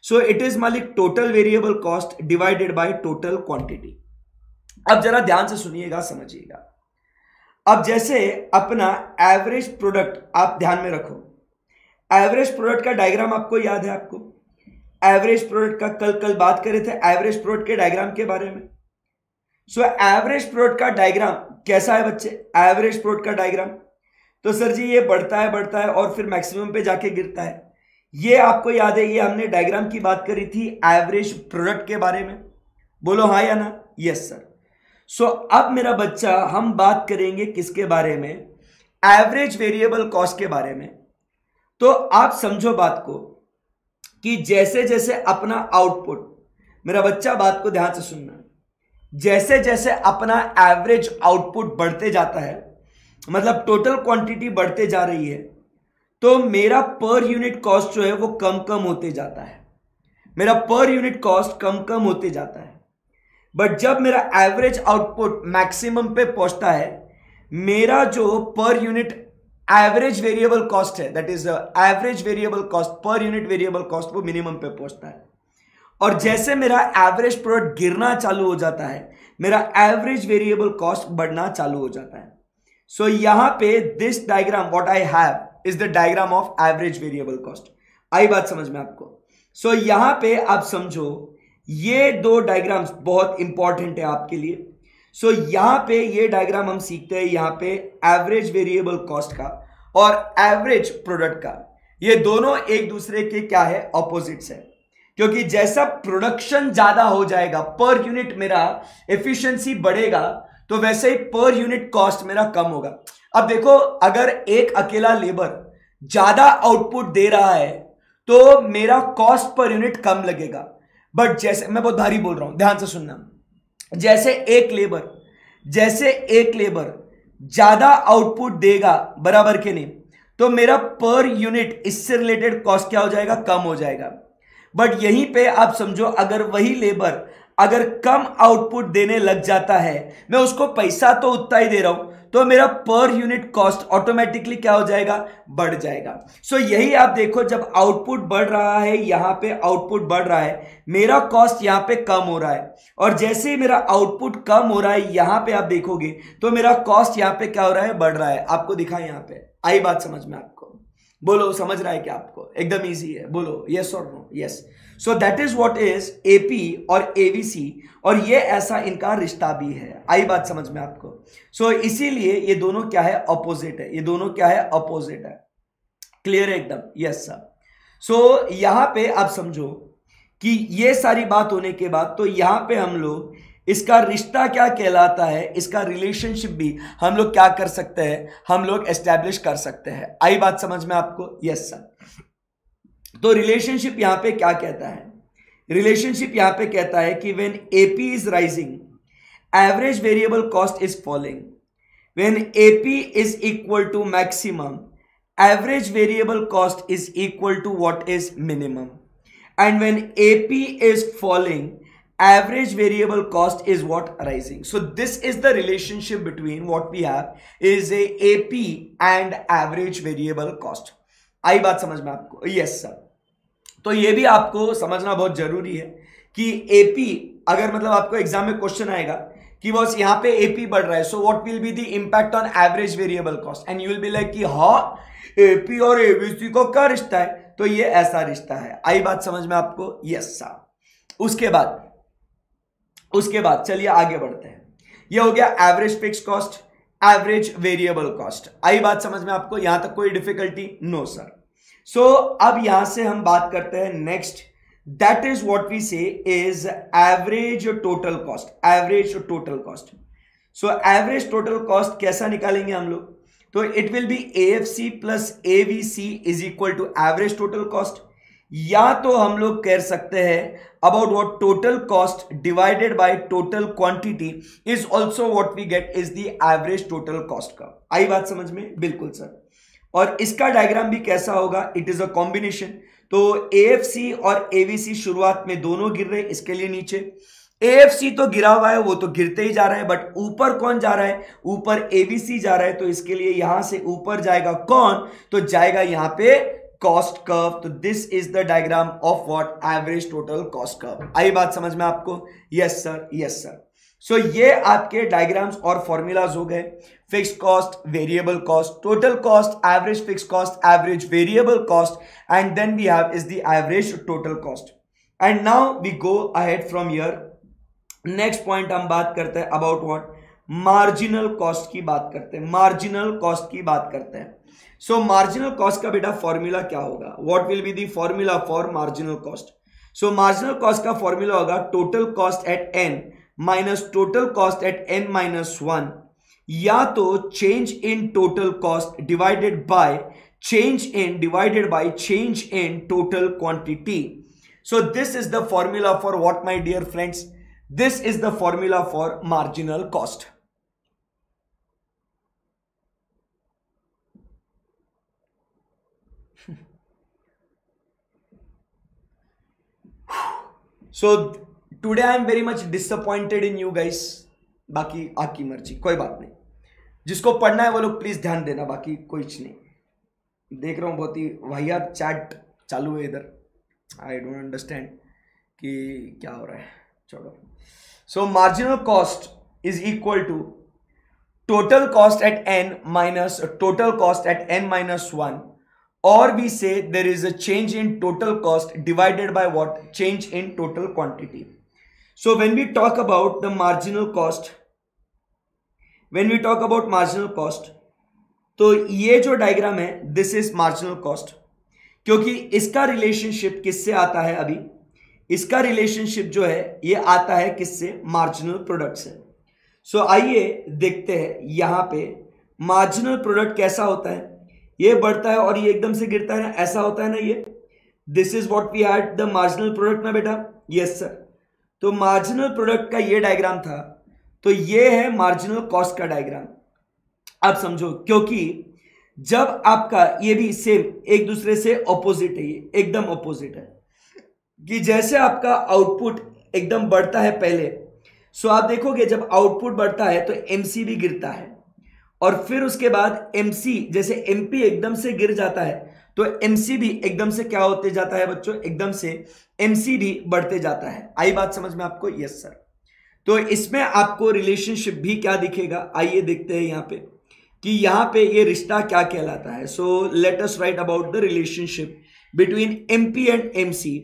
A: so it is मालिक total variable cost divided by total quantity. अब जरा ध्यान से सुनिएगा, समझिएगा। अब जैसे अपना एवरेज प्रोडक्ट आप ध्यान में रखो, एवरेज प्रोडक्ट का डायग्राम आपको याद है, आपको एवरेज प्रोडक्ट का कल बात करे थे एवरेज प्रोडक्ट के डायग्राम के बारे में। सो एवरेज प्रोडक्ट का डायग्राम कैसा है बच्चे, एवरेज प्रोडक्ट का डायग्राम, तो सर जी ये बढ़ता है और फिर मैक्सिमम पे जाके गिरता है। ये आपको याद है, ये हमने डायग्राम की बात करी थी एवरेज प्रोडक्ट के बारे में, बोलो हाँ या ना, यस सर। सो अब मेरा बच्चा हम बात करेंगे किसके बारे में, एवरेज वेरिएबल कॉस्ट के बारे में। तो आप समझो बात को कि जैसे जैसे अपना आउटपुट, मेरा बच्चा बात को ध्यान से सुनना, जैसे जैसे अपना एवरेज आउटपुट बढ़ते जाता है, मतलब टोटल क्वांटिटी बढ़ते जा रही है, तो मेरा पर यूनिट कॉस्ट जो है वो कम होते जाता है, मेरा पर यूनिट कॉस्ट कम होते जाता है। बट जब मेरा एवरेज आउटपुट मैक्सिमम पे पहुंचता है, मेरा जो per unit average variable cost है, that is average variable cost per unit variable cost, वो मिनिमम पे पहुंचता है। और जैसे मेरा एवरेज प्रोडक्ट गिरना चालू हो जाता है, मेरा एवरेज वेरिएबल कॉस्ट बढ़ना चालू हो जाता है। सो यहां पे this diagram what I have is the diagram of average variable cost. आई बात समझ में आपको। सो यहां पे आप समझो ये दो डायग्राम्स बहुत इंपॉर्टेंट है आपके लिए। सो यहां पे ये डायग्राम हम सीखते हैं, यहां पे एवरेज वेरिएबल कॉस्ट का और एवरेज प्रोडक्ट का, ये दोनों एक दूसरे के क्या है, ऑपोजिट्स है। क्योंकि जैसा प्रोडक्शन ज्यादा हो जाएगा, पर यूनिट मेरा एफिशिएंसी बढ़ेगा, तो वैसे ही पर यूनिट कॉस्ट मेरा कम होगा। अब देखो, अगर एक अकेला लेबर ज्यादा आउटपुट दे रहा है तो मेरा कॉस्ट पर यूनिट कम लगेगा। बट जैसे मैं बहुत भारी बोल रहा हूं, ध्यान से सुनना, जैसे एक लेबर ज्यादा आउटपुट देगा, बराबर के नहीं, तो मेरा पर यूनिट इससे रिलेटेड कॉस्ट क्या हो जाएगा, कम हो जाएगा। बट यहीं पे आप समझो, अगर वही लेबर अगर कम आउटपुट देने लग जाता है, मैं उसको पैसा तो उतना ही दे रहा हूं, तो मेरा पर यूनिट कॉस्ट ऑटोमेटिकली क्या हो जाएगा, बढ़ जाएगा। सो यही आप देखो, जब आउटपुट बढ़ रहा है, यहां पे आउटपुट बढ़ रहा है, मेरा कॉस्ट यहां पे कम हो रहा है, और जैसे ही मेरा आउटपुट कम हो रहा है, यहां पे आप देखोगे तो मेरा कॉस्ट यहां पे क्या हो रहा है, बढ़ रहा है। आपको दिखाएं, यहां पे आई बात समझ में आपको? बोलो, समझ रहा है क्या आपको? एकदम इजी है, बोलो यस और no. Yes, so that is what is AP और एवीसी, और ये ऐसा इनका रिश्ता भी है। आई बात समझ में आपको? सो इसीलिए ये दोनों क्या है, अपोजिट है। ये दोनों क्या है, अपोजिट है। क्लियर है एकदम? Yes sir. सो यहां पे आप समझो कि ये सारी बात होने के बाद तो यहां पे हम लोग इसका रिश्ता क्या कहलाता है, इसका रिलेशनशिप भी हम लोग क्या कर सकते हैं, हम लोग एस्टैब्लिश कर सकते हैं। आई बात समझ में आपको? Yes sir. तो रिलेशनशिप यहां पे क्या कहता है? रिलेशनशिप यहां पे कहता है कि when AP is rising, average variable cost is falling. When AP is equal to maximum, average variable cost is equal to what is minimum. And when AP is falling, average variable cost is what, rising. So this is the relationship between what we have is a AP and average variable cost. आई बात समझ में आपको? Yes sir. तो ये भी आपको समझना बहुत जरूरी है कि AP, अगर मतलब आपको एग्जाम में क्वेश्चन आएगा कि बस यहाँ पे AP बढ़ रहा है, so what will be the impact on average variable cost, and you will be like कि हाँ AP और ABC को क्या रिश्ता है, तो ये ऐसा रिश्ता है। आई बात समझ में आपको? Yes sir. उसके बाद चलिए आगे बढ़ते हैं। ये हो गया average fix cost, average variable cost. आई बात समझ में आपको? यहां तक कोई डिफिकल्टी? No sir. सो अब यहां से हम बात करते हैं next, that is what we say is average total cost. Average total cost. So average total cost कैसा निकालेंगे हम लोग? तो it will be AFC plus AVC is equal to average total cost, या तो हम लोग कह सकते हैं about what total cost divided by total quantity is also what we get is the average total cost का। आई बात समझ में? बिल्कुल सर। और इसका डायग्राम भी कैसा होगा? It is a combination. तो AFC और AVC शुरुआत में दोनों गिर रहे, इसके लिए नीचे AFC तो गिरा हुआ है, वो तो गिरते ही जा रहा है, बट ऊपर कौन जा रहा है? ऊपर AVC जा रहा है, तो इसके लिए यहां से ऊपर जाएगा कौन? तो जाएगा यहां पे कॉस्ट कर्व। तो this is the diagram of what, average total cost curve. आई बात समझ में आपको? Yes sir, yes sir. So ये आपके डायग्राम्स और फॉर्मूलाज हो गए, fix cost, variable cost, total cost, average fix cost, average variable cost, and then we have is the average total cost. And now we go ahead from here. Next point हम बात करते हैं about what, marginal cost की बात करते हैं। Marginal cost की बात करते हैं। सो मार्जिनल कॉस्ट का बेटा फॉर्मूला क्या होगा? What will be the formula for marginal cost? So marginal cost का फॉर्मूला होगा total cost at n minus total cost at n minus 1, या तो change in total cost divided by change in total quantity. So this is the formula for what my dear friends, this is the formula for marginal cost. So today I am very much disappointed in you guys. बाकी आपकी मर्जी, कोई बात नहीं। जिसको पढ़ना है वो लोग प्लीज ध्यान देना, बाकी कुछ नहीं। देख रहा हूँ बहुत ही वाहियात चैट चालू है इधर। आई डोंट अंडरस्टैंड कि क्या हो रहा है, छोड़ो। So marginal cost is equal to total cost at n minus total cost at n minus 1, or we say there is a change in total cost divided by what, change in total quantity. So when we talk about the marginal cost, तो ये जो diagram है this is marginal cost, क्योंकि इसका relationship किससे आता है? अभी इसका रिलेशनशिप जो है ये आता है किससे? मार्जिनल प्रोडक्ट से। सो आइए देखते हैं यहां पे मार्जिनल प्रोडक्ट कैसा होता है। ये बढ़ता है और ये एकदम से गिरता है ना, ऐसा होता है ना ये। This is what we had the marginal product ना बेटा, यस सर। तो मार्जिनल प्रोडक्ट का ये डायग्राम था, तो ये है मार्जिनल कॉस्ट का डायग्राम। आप समझो, क्योंकि जब आपका ये भी सेम एक दूसरे से ऑपोजिट है, ये एकदम ऑपोजिट है कि जैसे आपका आउटपुट एकदम बढ़ता है पहले, सो आप देखोगे जब आउटपुट बढ़ता है तो एमसी भी गिरता है, और फिर उसके बाद एमसी जैसे एमपी एकदम से गिर जाता है तो एमसी भी एकदम से क्या होते जाता है बच्चों, एकदम से एमसी भी बढ़ते जाता है। आई बात समझ में आपको? Yes sir. तो इसमें आपको रिलेशनशिप भी क्या दिखेगा, आइए देखते हैं यहां पे कि यहां पे ये रिश्ता क्या कहलाता है। So let us write about the relationship between MP and MC.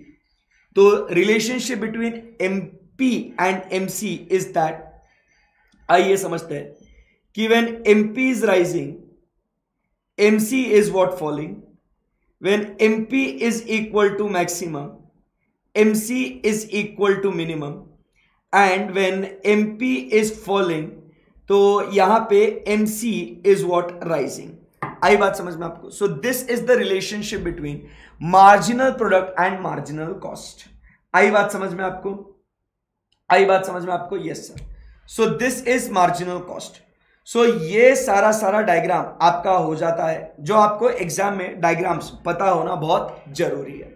A: तो relationship between MP and MC is that, आइए समझते हैं कि when MP is rising MC is what falling, when MP is equal to maximum MC is equal to minimum, and when MP is falling तो यहां पे MC is what rising. आई बात समझ में आपको? So this is the relationship between marginal product and marginal cost. आई बात समझ में आपको? आई बात समझ में आपको? Yes sir. So this is marginal cost. सो ये सारा डायग्राम आपका हो जाता है, जो आपको एग्जाम में डायग्राम्स पता होना बहुत जरूरी है।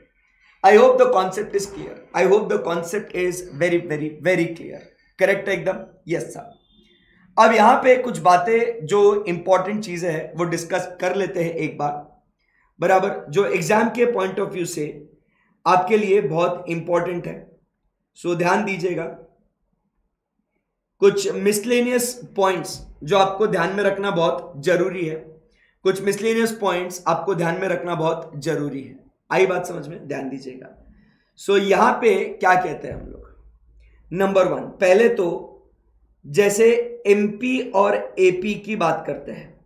A: I hope the concept is clear. I hope the concept is very very very clear. Correct है एकदम? Yes sir. अब यहां पे कुछ बातें जो इंपॉर्टेंट चीजें हैं वो डिस्कस कर लेते हैं एक बार, बराबर, जो एग्जाम के पॉइंट ऑफ व्यू से आपके लिए बहुत इंपॉर्टेंट है। सो ध्यान दीजिएगा, कुछ मिसलेनियस पॉइंट्स जो आपको ध्यान में रखना बहुत जरूरी है, कुछ मिसलेनियस पॉइंट्स आपको ध्यान में रखना बहुत जरूरी है। आई बात समझ में? ध्यान दीजिएगा। सो यहां पे क्या कहते हैं हम लोग, नंबर 1, पहले तो जैसे एमपी और एपी की बात करते हैं।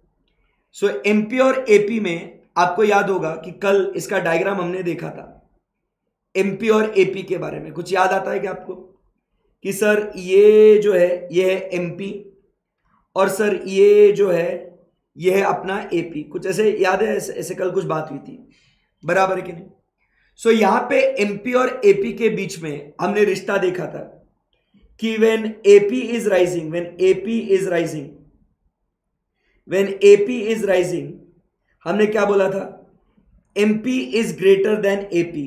A: सो एमपी और एपी में आपको याद होगा कि कल इसका डायग्राम हमने देखा था, एमपी और एपी के बारे में कुछ याद आता है क्या आपको कि सर ये जो है ये है एमपी और सर ये जो है ये है अपना एपी, कुछ ऐसे याद है? ऐसे कल कुछ बात हुई थी, बराबर है कि नहीं? सो यहां पे एमपी और एपी के बीच में हमने रिश्ता देखा था कि when AP is rising, when AP is rising, हमने क्या बोला था? MP is greater than AP,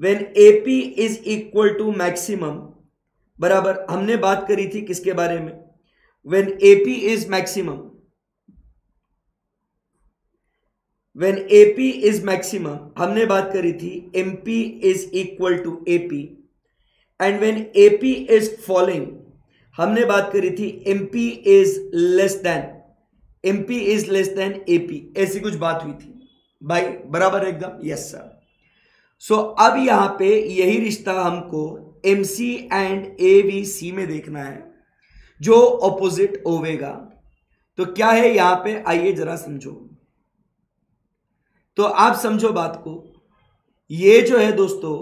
A: when AP is equal to maximum, बराबर। हमने बात करी थी किसके बारे में? when AP is maximum, when AP is maximum हमने बात करी थी MP is equal to AP, and when AP is falling हमने बात करी थी MP is less than AP, ऐसी कुछ बात हुई थी भाई, बराबर एकदम? Yes sir. सो अब यहां पे यही रिश्ता हमको MC एंड AVC में देखना है, जो ऑपोजिट होवेगा। तो क्या है यहां पे, आइए जरा समझो। तो आप समझो बात को, ये जो है दोस्तों,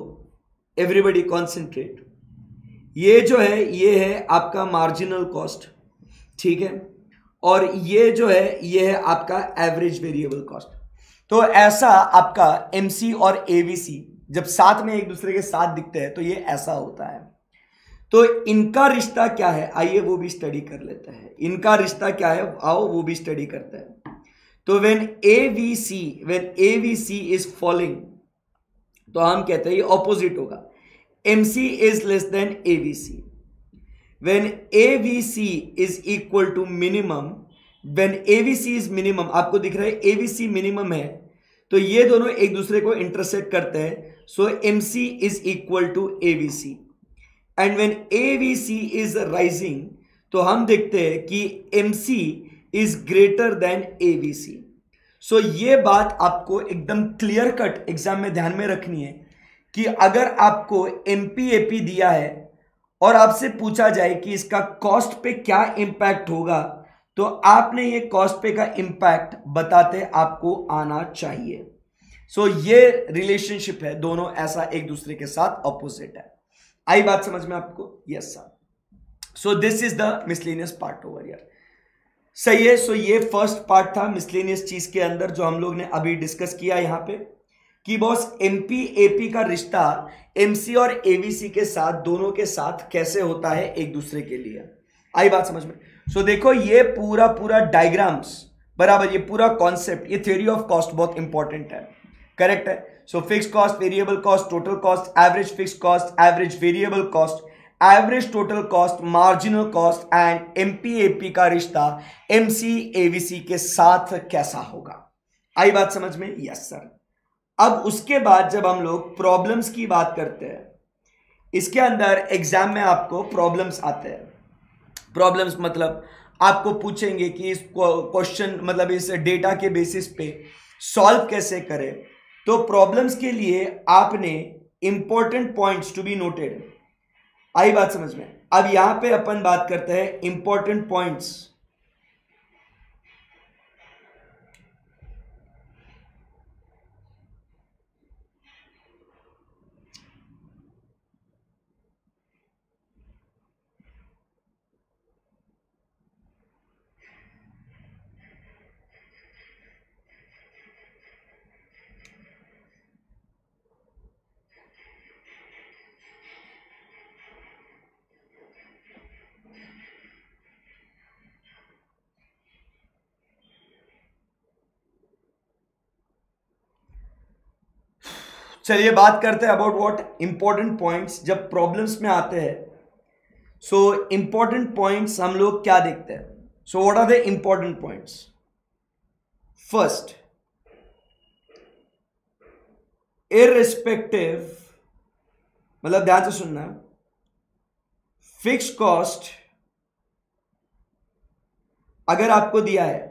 A: एवरीबडी कॉन्सेंट्रेट, ये जो है ये है आपका मार्जिनल कॉस्ट, ठीक है, और ये जो है ये है आपका एवरेज वेरिएबल कॉस्ट। तो ऐसा आपका एमसी और एवीसी जब साथ में एक दूसरे के साथ दिखते हैं तो ये ऐसा होता है। तो इनका रिश्ता क्या है, आइए वो भी स्टडी कर लेते हैं। इनका रिश्ता क्या है, आओ वो भी स्टडी करते हैं। तो व्हेन एवीसी इज फॉलिंग तो हम कहते हैं ये ऑपोजिट होगा, MC is less than AVC. When AVC is equal to minimum, when AVC is minimum, आपको दिख रहा है AVC मिनिमम है, तो ये दोनों एक दूसरे को इंटरसेक्ट करते हैं, so MC is equal to AVC. And when AVC is rising, तो हम देखते हैं कि MC is greater than AVC. So ये बात आपको एकदम क्लियर कट एग्जाम में ध्यान में रखनी है कि अगर आपको MPAP दिया है और आपसे पूछा जाए कि इसका कॉस्ट पे क्या इंपैक्ट होगा, तो आपने ये कॉस्ट पे का इंपैक्ट बताते आपको आना चाहिए। सो ये रिलेशनशिप है, दोनों ऐसा एक दूसरे के साथ ऑपोजिट है। आई बात समझ में आपको? Yes sir. So this is the miscellaneous part over यार, सही है। सो ये फर्स्ट पार्ट था मिसलेनियस चीज के अंदर जो हम लोग ने अभी डिस्कस किया यहां पे कि बॉस एमपी एपी का रिश्ता एमसी और एवीसी के साथ, दोनों के साथ कैसे होता है एक दूसरे के लिए। आई बात समझ में? सो देखो ये पूरा डायग्राम्स बराबर, ये पूरा कॉन्सेप्ट, ये थ्योरी ऑफ कॉस्ट बहुत इंपॉर्टेंट है, करेक्ट है। So fix cost, variable cost, total cost, average fix cost, average variable cost, average total cost, marginal cost and MP AP का रिश्ता एमसी एवीसी के साथ कैसा होगा। आई बात समझ में? Yes sir. अब उसके बाद जब हम लोग प्रॉब्लम्स की बात करते हैं, इसके अंदर एग्जाम में आपको प्रॉब्लम्स आते हैं। प्रॉब्लम्स मतलब आपको पूछेंगे कि इस क्वेश्चन मतलब इस डेटा के बेसिस पे सॉल्व कैसे करें। तो प्रॉब्लम्स के लिए आपने important points to be noted. आई बात समझ में? अब यहां पे अपन बात करते हैं इंपॉर्टेंट पॉइंट्स। चलिए बात करते हैं अबाउट व्हाट इंपॉर्टेंट पॉइंट्स जब प्रॉब्लम्स में आते हैं। सो इंपॉर्टेंट पॉइंट्स हम लोग क्या देखते हैं? So what are the important points? First, irrespective, मतलब ध्यान से सुनना, फिक्स कॉस्ट अगर आपको दिया है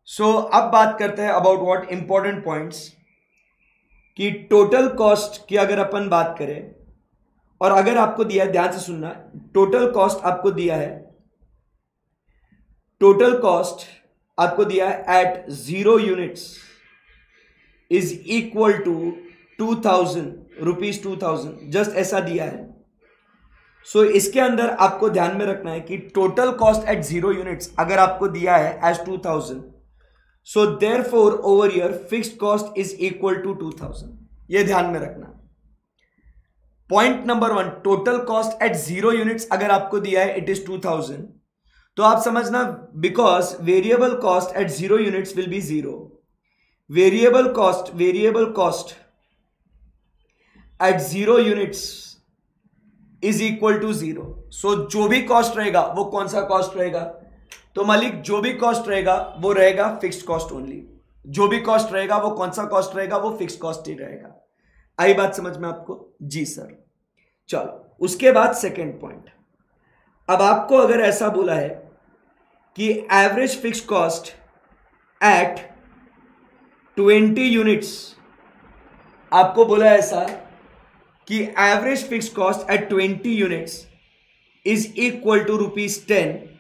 A: सो अब बात करते हैं अबाउट व्हाट इंपॉर्टेंट पॉइंट्स कि टोटल कॉस्ट की अगर अपन बात करें और अगर आपको दिया है, ध्यान से सुनना, टोटल कॉस्ट आपको दिया है, टोटल कॉस्ट आपको दिया है at 0 units is equal to 2000 rupees, 2000 just ऐसा दिया है। सो इसके अंदर आपको ध्यान में रखना है कि टोटल कॉस्ट एट 0 यूनिट्स अगर आपको दिया है as 2000, so therefore over year fixed cost is equal to 2000, ये ध्यान में रखना। Point number 1, total cost at 0 units अगर आपको दिया है इट इज 2000, तो आप समझना because variable cost at 0 units will be 0, variable cost at 0 units is equal to 0। So जो भी कॉस्ट रहेगा वो कौन सा कॉस्ट रहेगा? तो मालिक जो भी कॉस्ट रहेगा वो रहेगा फिक्स्ड कॉस्ट ओनली। जो भी कॉस्ट रहेगा वो कौन सा कॉस्ट रहेगा? वो फिक्स्ड कॉस्ट ही रहेगा। आई बात समझ में आपको? जी सर। चलो उसके बाद सेकेंड पॉइंट, अब आपको अगर ऐसा बोला है कि average fixed cost at 20 units, आपको बोला ऐसा कि average fixed cost at 20 units is equal to ₹10,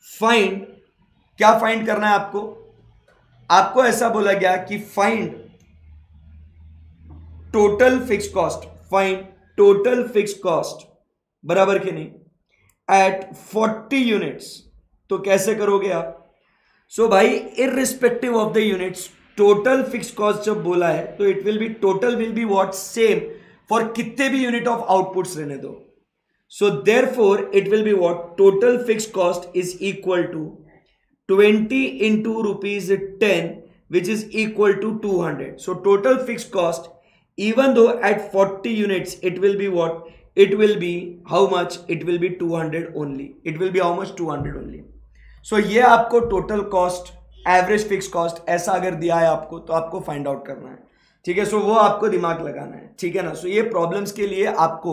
A: find, क्या फाइंड करना है आपको? आपको ऐसा बोला गया कि find total fixed cost, find total fixed cost बराबर के नहीं एट 40 यूनिट्स। तो कैसे करोगे आप? सो भाई irrespective of the units, total fixed cost जब बोला है तो it will B, total will be what, same for कितने भी यूनिट ऑफ आउटपुट्स रहने दो। So therefore it will be what, total fixed cost is equal to 20 into ₹10 which is equal to 200. So total fixed cost even though at 40 units it will be what, it will be how much, it will be 200 only, it will be how much, 200 only. So ये आपको total cost, average fixed cost ऐसा अगर दिया है आपको तो आपको find out करना है, ठीक है। सो वो आपको दिमाग लगाना है, ठीक है ना। सो ये प्रॉब्लम्स के लिए आपको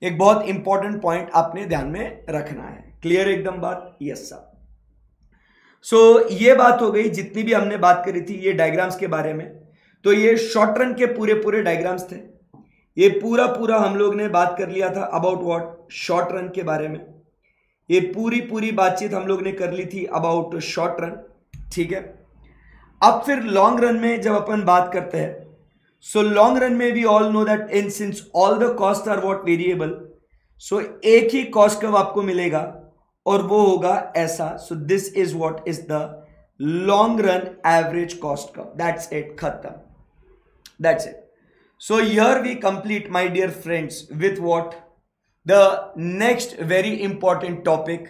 A: एक बहुत इंपॉर्टेंट पॉइंट आपने ध्यान में रखना है। क्लियर एकदम बात? Yes sir. ये बात हो गई, जितनी भी हमने बात करी थी ये डायग्राम्स के बारे में। तो ये शॉर्ट रन के पूरे पूरे डायग्राम्स थे। ये पूरा पूरा हम लोग ने बात कर लिया था अबाउट व्हाट, शॉर्ट रन के बारे में। ये पूरी पूरी बातचीत हम लोग ने कर ली थी अबाउट शॉर्ट रन, ठीक है। अब फिर लॉन्ग रन में जब अपन बात करते हैं, सो लॉन्ग रन में we all know that in since all the cost are what variable, so एक ही कॉस्ट कर्व आपको मिलेगा और वो होगा ऐसा। So this is what is the long run average cost curve, that's it, खत्म, that's it. So here we complete my dear friends with what the next very important topic,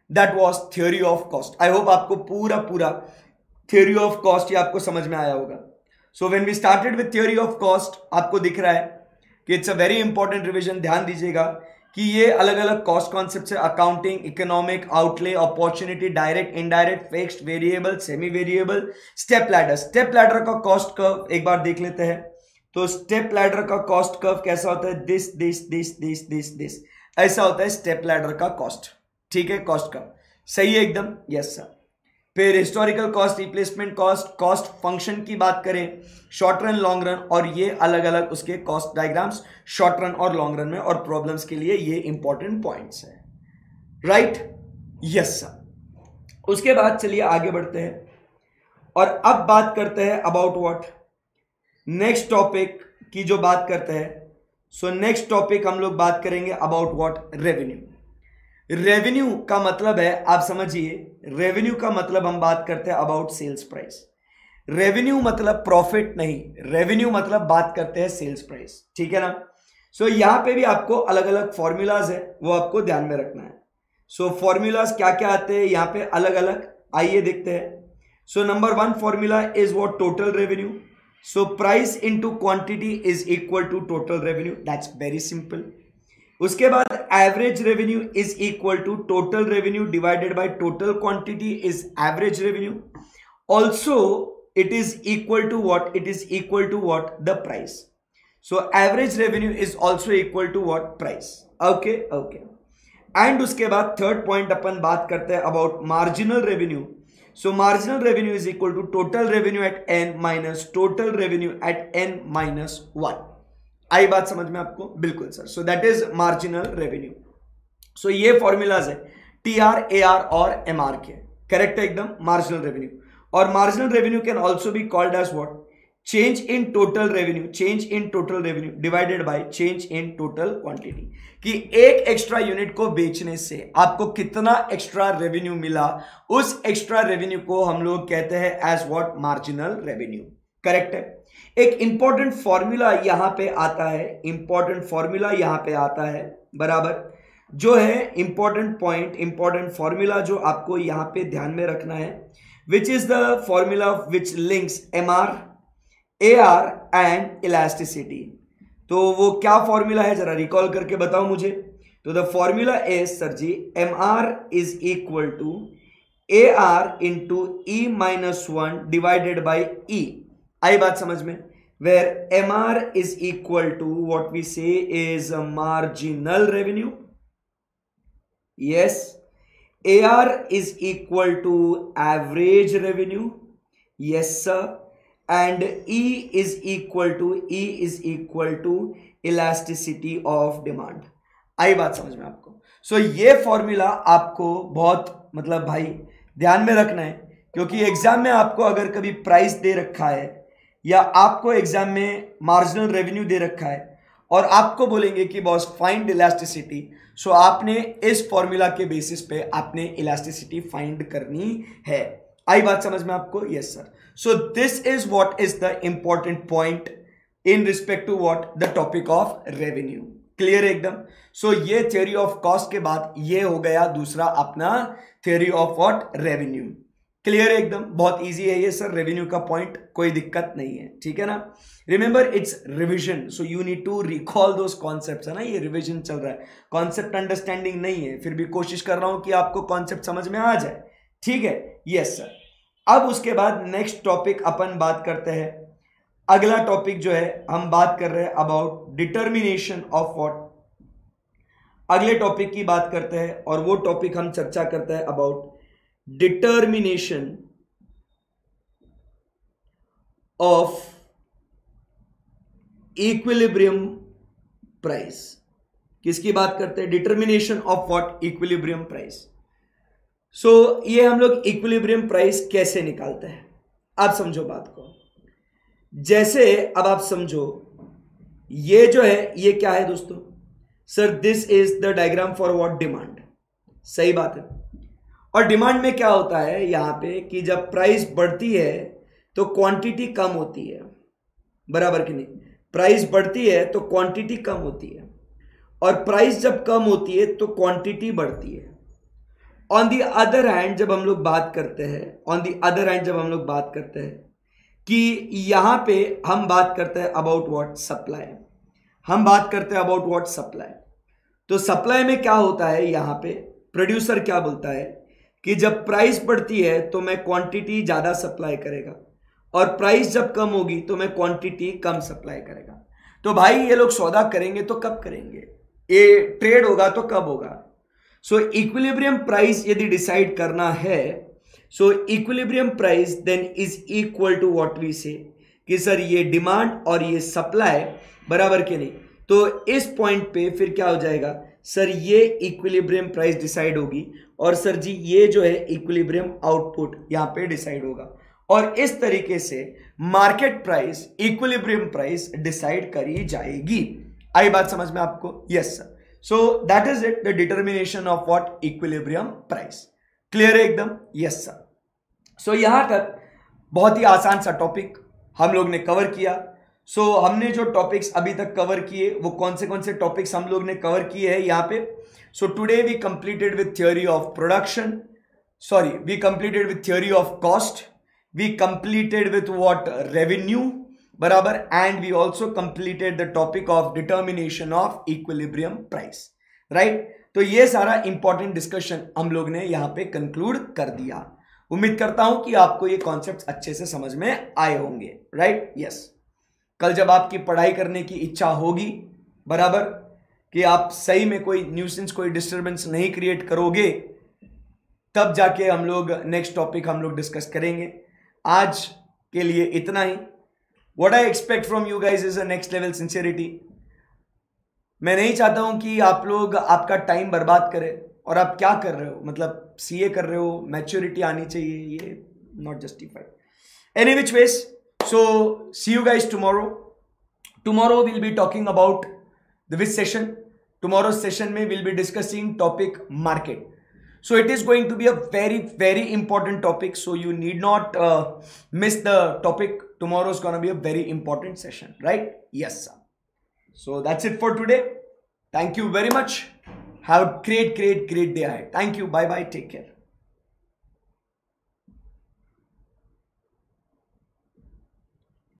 A: that was theory of cost. I hope आपको पूरा पूरा theory of cost ये आपको समझ में आया होगा। So when we started with theory of cost, आपको दिख रहा है कि it's a very important revision. ध्यान दीजिएगा कि ये अलग अलग कॉस्ट कॉन्सेप्ट है, accounting, economic, outlay, opportunity, direct, indirect, fixed, variable, semi variable, step ladder. Step ladder का कॉस्ट कर्व एक बार देख लेते हैं। तो स्टेप लैडर का कॉस्ट कर्व कैसा होता है, this this this this this this, ऐसा होता है स्टेप लैडर का कॉस्ट, ठीक है, कॉस्ट कर्व। सही है एकदम, यस सर। फिर historical cost, replacement cost, cost function की बात करें, शॉर्ट रन, लॉन्ग रन, और ये अलग अलग उसके कॉस्ट डायग्राम्स शॉर्ट रन और लॉन्ग रन में, और प्रॉब्लम्स के लिए ये इंपॉर्टेंट पॉइंट्स है, राइट, यस सर। उसके बाद चलिए आगे बढ़ते हैं और अब बात करते हैं अबाउट व्हाट, नेक्स्ट टॉपिक की जो बात करते हैं। सो नेक्स्ट टॉपिक हम लोग बात करेंगे अबाउट व्हाट, रेवेन्यू। रेवेन्यू का मतलब है, आप समझिए, रेवेन्यू का मतलब हम बात करते हैं अबाउट सेल्स प्राइस। रेवेन्यू मतलब प्रॉफिट नहीं, रेवेन्यू मतलब बात करते हैं सेल्स प्राइस, ठीक है ना। सो यहां पे भी आपको अलग अलग फॉर्मूलाज है, वो आपको ध्यान में रखना है। सो फॉर्मूलाज क्या क्या आते हैं यहां पे अलग अलग, आइए देखते हैं। So number 1 formula is what, total revenue. So price into quantity is equal to total revenue, that's very simple. उसके बाद average revenue is equal to total revenue divided by total quantity is average revenue. Also it is equal to what, it is equal to what, the price. So average revenue is also equal to what, price, okay okay. And उसके बाद third point अपन बात करते हैं about marginal revenue. So marginal revenue is equal to total revenue at n minus total revenue at n minus 1। आई बात समझ में आपको, बिल्कुल sir. So that is marginal revenue. So ये फॉर्मूलाज है TR, AR और MR के, करेक्ट है एकदम, मार्जिनल रेवेन्यू। और marginal revenue can also be called as what, change in total revenue, change in total revenue divided by change in total quantity, कि एक extra unit को बेचने से आपको कितना एक्स्ट्रा रेवेन्यू मिला, उस एक्स्ट्रा रेवेन्यू को हम लोग कहते हैं as what, marginal revenue, correct है। एक इंपॉर्टेंट फॉर्मूला यहां पे आता है, इंपॉर्टेंट फॉर्मूला यहां पे आता है, बराबर, जो है इंपॉर्टेंट पॉइंट, इंपॉर्टेंट फॉर्मूला जो आपको यहां पे ध्यान में रखना है, which is the formula which links MR, AR and elasticity. तो वो क्या फॉर्मूला है, जरा रिकॉल करके बताओ मुझे। तो द फॉर्मूला इज सर जी, MR is equal to AR into E minus 1 divided by E। आई बात समझ में, where MR is equal to what we say is marginal revenue, yes, AR is equal to average revenue, yes sir, and E is equal to elasticity of demand। आई बात समझ में आपको। सो ये फॉर्मूला आपको बहुत मतलब भाई ध्यान में रखना है, क्योंकि एग्जाम में आपको अगर कभी प्राइस दे रखा है या आपको एग्जाम में मार्जिनल रेवेन्यू दे रखा है और आपको बोलेंगे कि बॉस फाइंड इलास्टिसिटी, सो आपने इस फॉर्मूला के बेसिस पे आपने इलास्टिसिटी फाइंड करनी है। आई बात समझ में आपको, yes sir. So this is what is the important point in respect to what, the topic of revenue, clear एकदम। So ये theory of cost के बाद ये हो गया दूसरा अपना theory of what, revenue, clear एकदम, बहुत easy है ये सर, revenue का point कोई दिक्कत नहीं है, ठीक है ना। Remember it's revision, so you need to recall those concepts, है ना, ये revision चल रहा है, concept understanding नहीं है, फिर भी कोशिश कर रहा हूं कि आपको concept समझ में आ जाए, ठीक है, yes सर। अब उसके बाद नेक्स्ट टॉपिक अपन बात करते हैं, अगला टॉपिक जो है हम बात कर रहे हैं अबाउट डिटर्मिनेशन ऑफ व्हाट, अगले टॉपिक की बात करते हैं और वो टॉपिक हम चर्चा करते हैं about determination of equilibrium price. किसकी बात करते हैं? Determination of what? Equilibrium price. So ये हम लोग इक्विलिब्रियम प्राइस कैसे निकालते हैं, आप समझो बात को। जैसे अब आप समझो, ये जो है ये क्या है दोस्तों? Sir this is the diagram for what? Demand. सही बात है। और डिमांड में क्या होता है यहां पे कि जब प्राइस बढ़ती है तो क्वांटिटी कम होती है, बराबर कि नहीं? प्राइस बढ़ती है तो क्वांटिटी कम होती है, और प्राइस जब कम होती है तो क्वांटिटी बढ़ती है। ऑन दी अदर हैंड जब हम लोग बात करते हैं कि यहां पे हम बात करते हैं अबाउट व्हाट? सप्लाई। तो सप्लाई में क्या होता है? यहां पे प्रोड्यूसर क्या बोलता है कि जब प्राइस बढ़ती है तो मैं क्वांटिटी ज्यादा सप्लाई करेगा, और प्राइस जब कम होगी तो मैं क्वांटिटी कम सप्लाई करेगा। तो भाई ये लोग सौदा करेंगे तो कब करेंगे? ये ट्रेड होगा तो कब होगा? सो इक्विलिब्रियम प्राइस यदि डिसाइड करना है, so equilibrium price then is equal to what we say कि सर ये डिमांड और ये सप्लाई, बराबर के नहीं? तो इस पॉइंट पे फिर क्या हो जाएगा? सर ये इक्विलिब्रियम प्राइस डिसाइड होगी, और सर जी ये जो है इक्विलिब्रियम आउटपुट यहां पे डिसाइड होगा, और इस तरीके से market price equilibrium price decide करी जाएगी। आई बात समझ में आपको? Yes sir. So that is it, the determination of what? Equilibrium price. Clear है एकदम? Yes sir. सो यहां तक बहुत ही आसान सा टॉपिक हम लोग ने कवर किया। सो हमने जो टॉपिक्स अभी तक कवर किए वो कौन से टॉपिक्स हम लोग ने कवर किए हैं यहां पे? So today we completed with theory of production, we completed with theory of cost, we completed with what? Revenue, बराबर, and we also completed the topic of determination of equilibrium price, right? तो ये सारा important discussion हम लोग ने यहां पे conclude कर दिया। उम्मीद करता हूं कि आपको ये कॉन्सेप्ट्स अच्छे से समझ में आए होंगे, राइट? यस। कल जब आपकी पढ़ाई करने की इच्छा होगी, बराबर, कि आप सही में कोई न्यूसेंस, कोई डिस्टर्बेंस नहीं क्रिएट करोगे, तब जाके हम लोग नेक्स्ट टॉपिक हम लोग डिस्कस करेंगे। आज के लिए इतना ही। What I expect from you guys is a next level sincerity. मैं नहीं चाहता हूं कि आप लोग आपका टाइम बर्बाद करें, और आप क्या कर रहे हो, मतलब सीए कर रहे हो, मैच्योरिटी आनी चाहिए, ये not justified. Any which ways, so see you guys tomorrow will be talking about the which session? Tomorrow session में will be discussing topic market. So it is going to be a very, very important topic. So you need not miss the topic. Tomorrow is going to be a very important session, right? Yes, sir. So that's it for today. Thank you very much. Have a great, great, great day ahead. Thank you. Bye bye. Take care.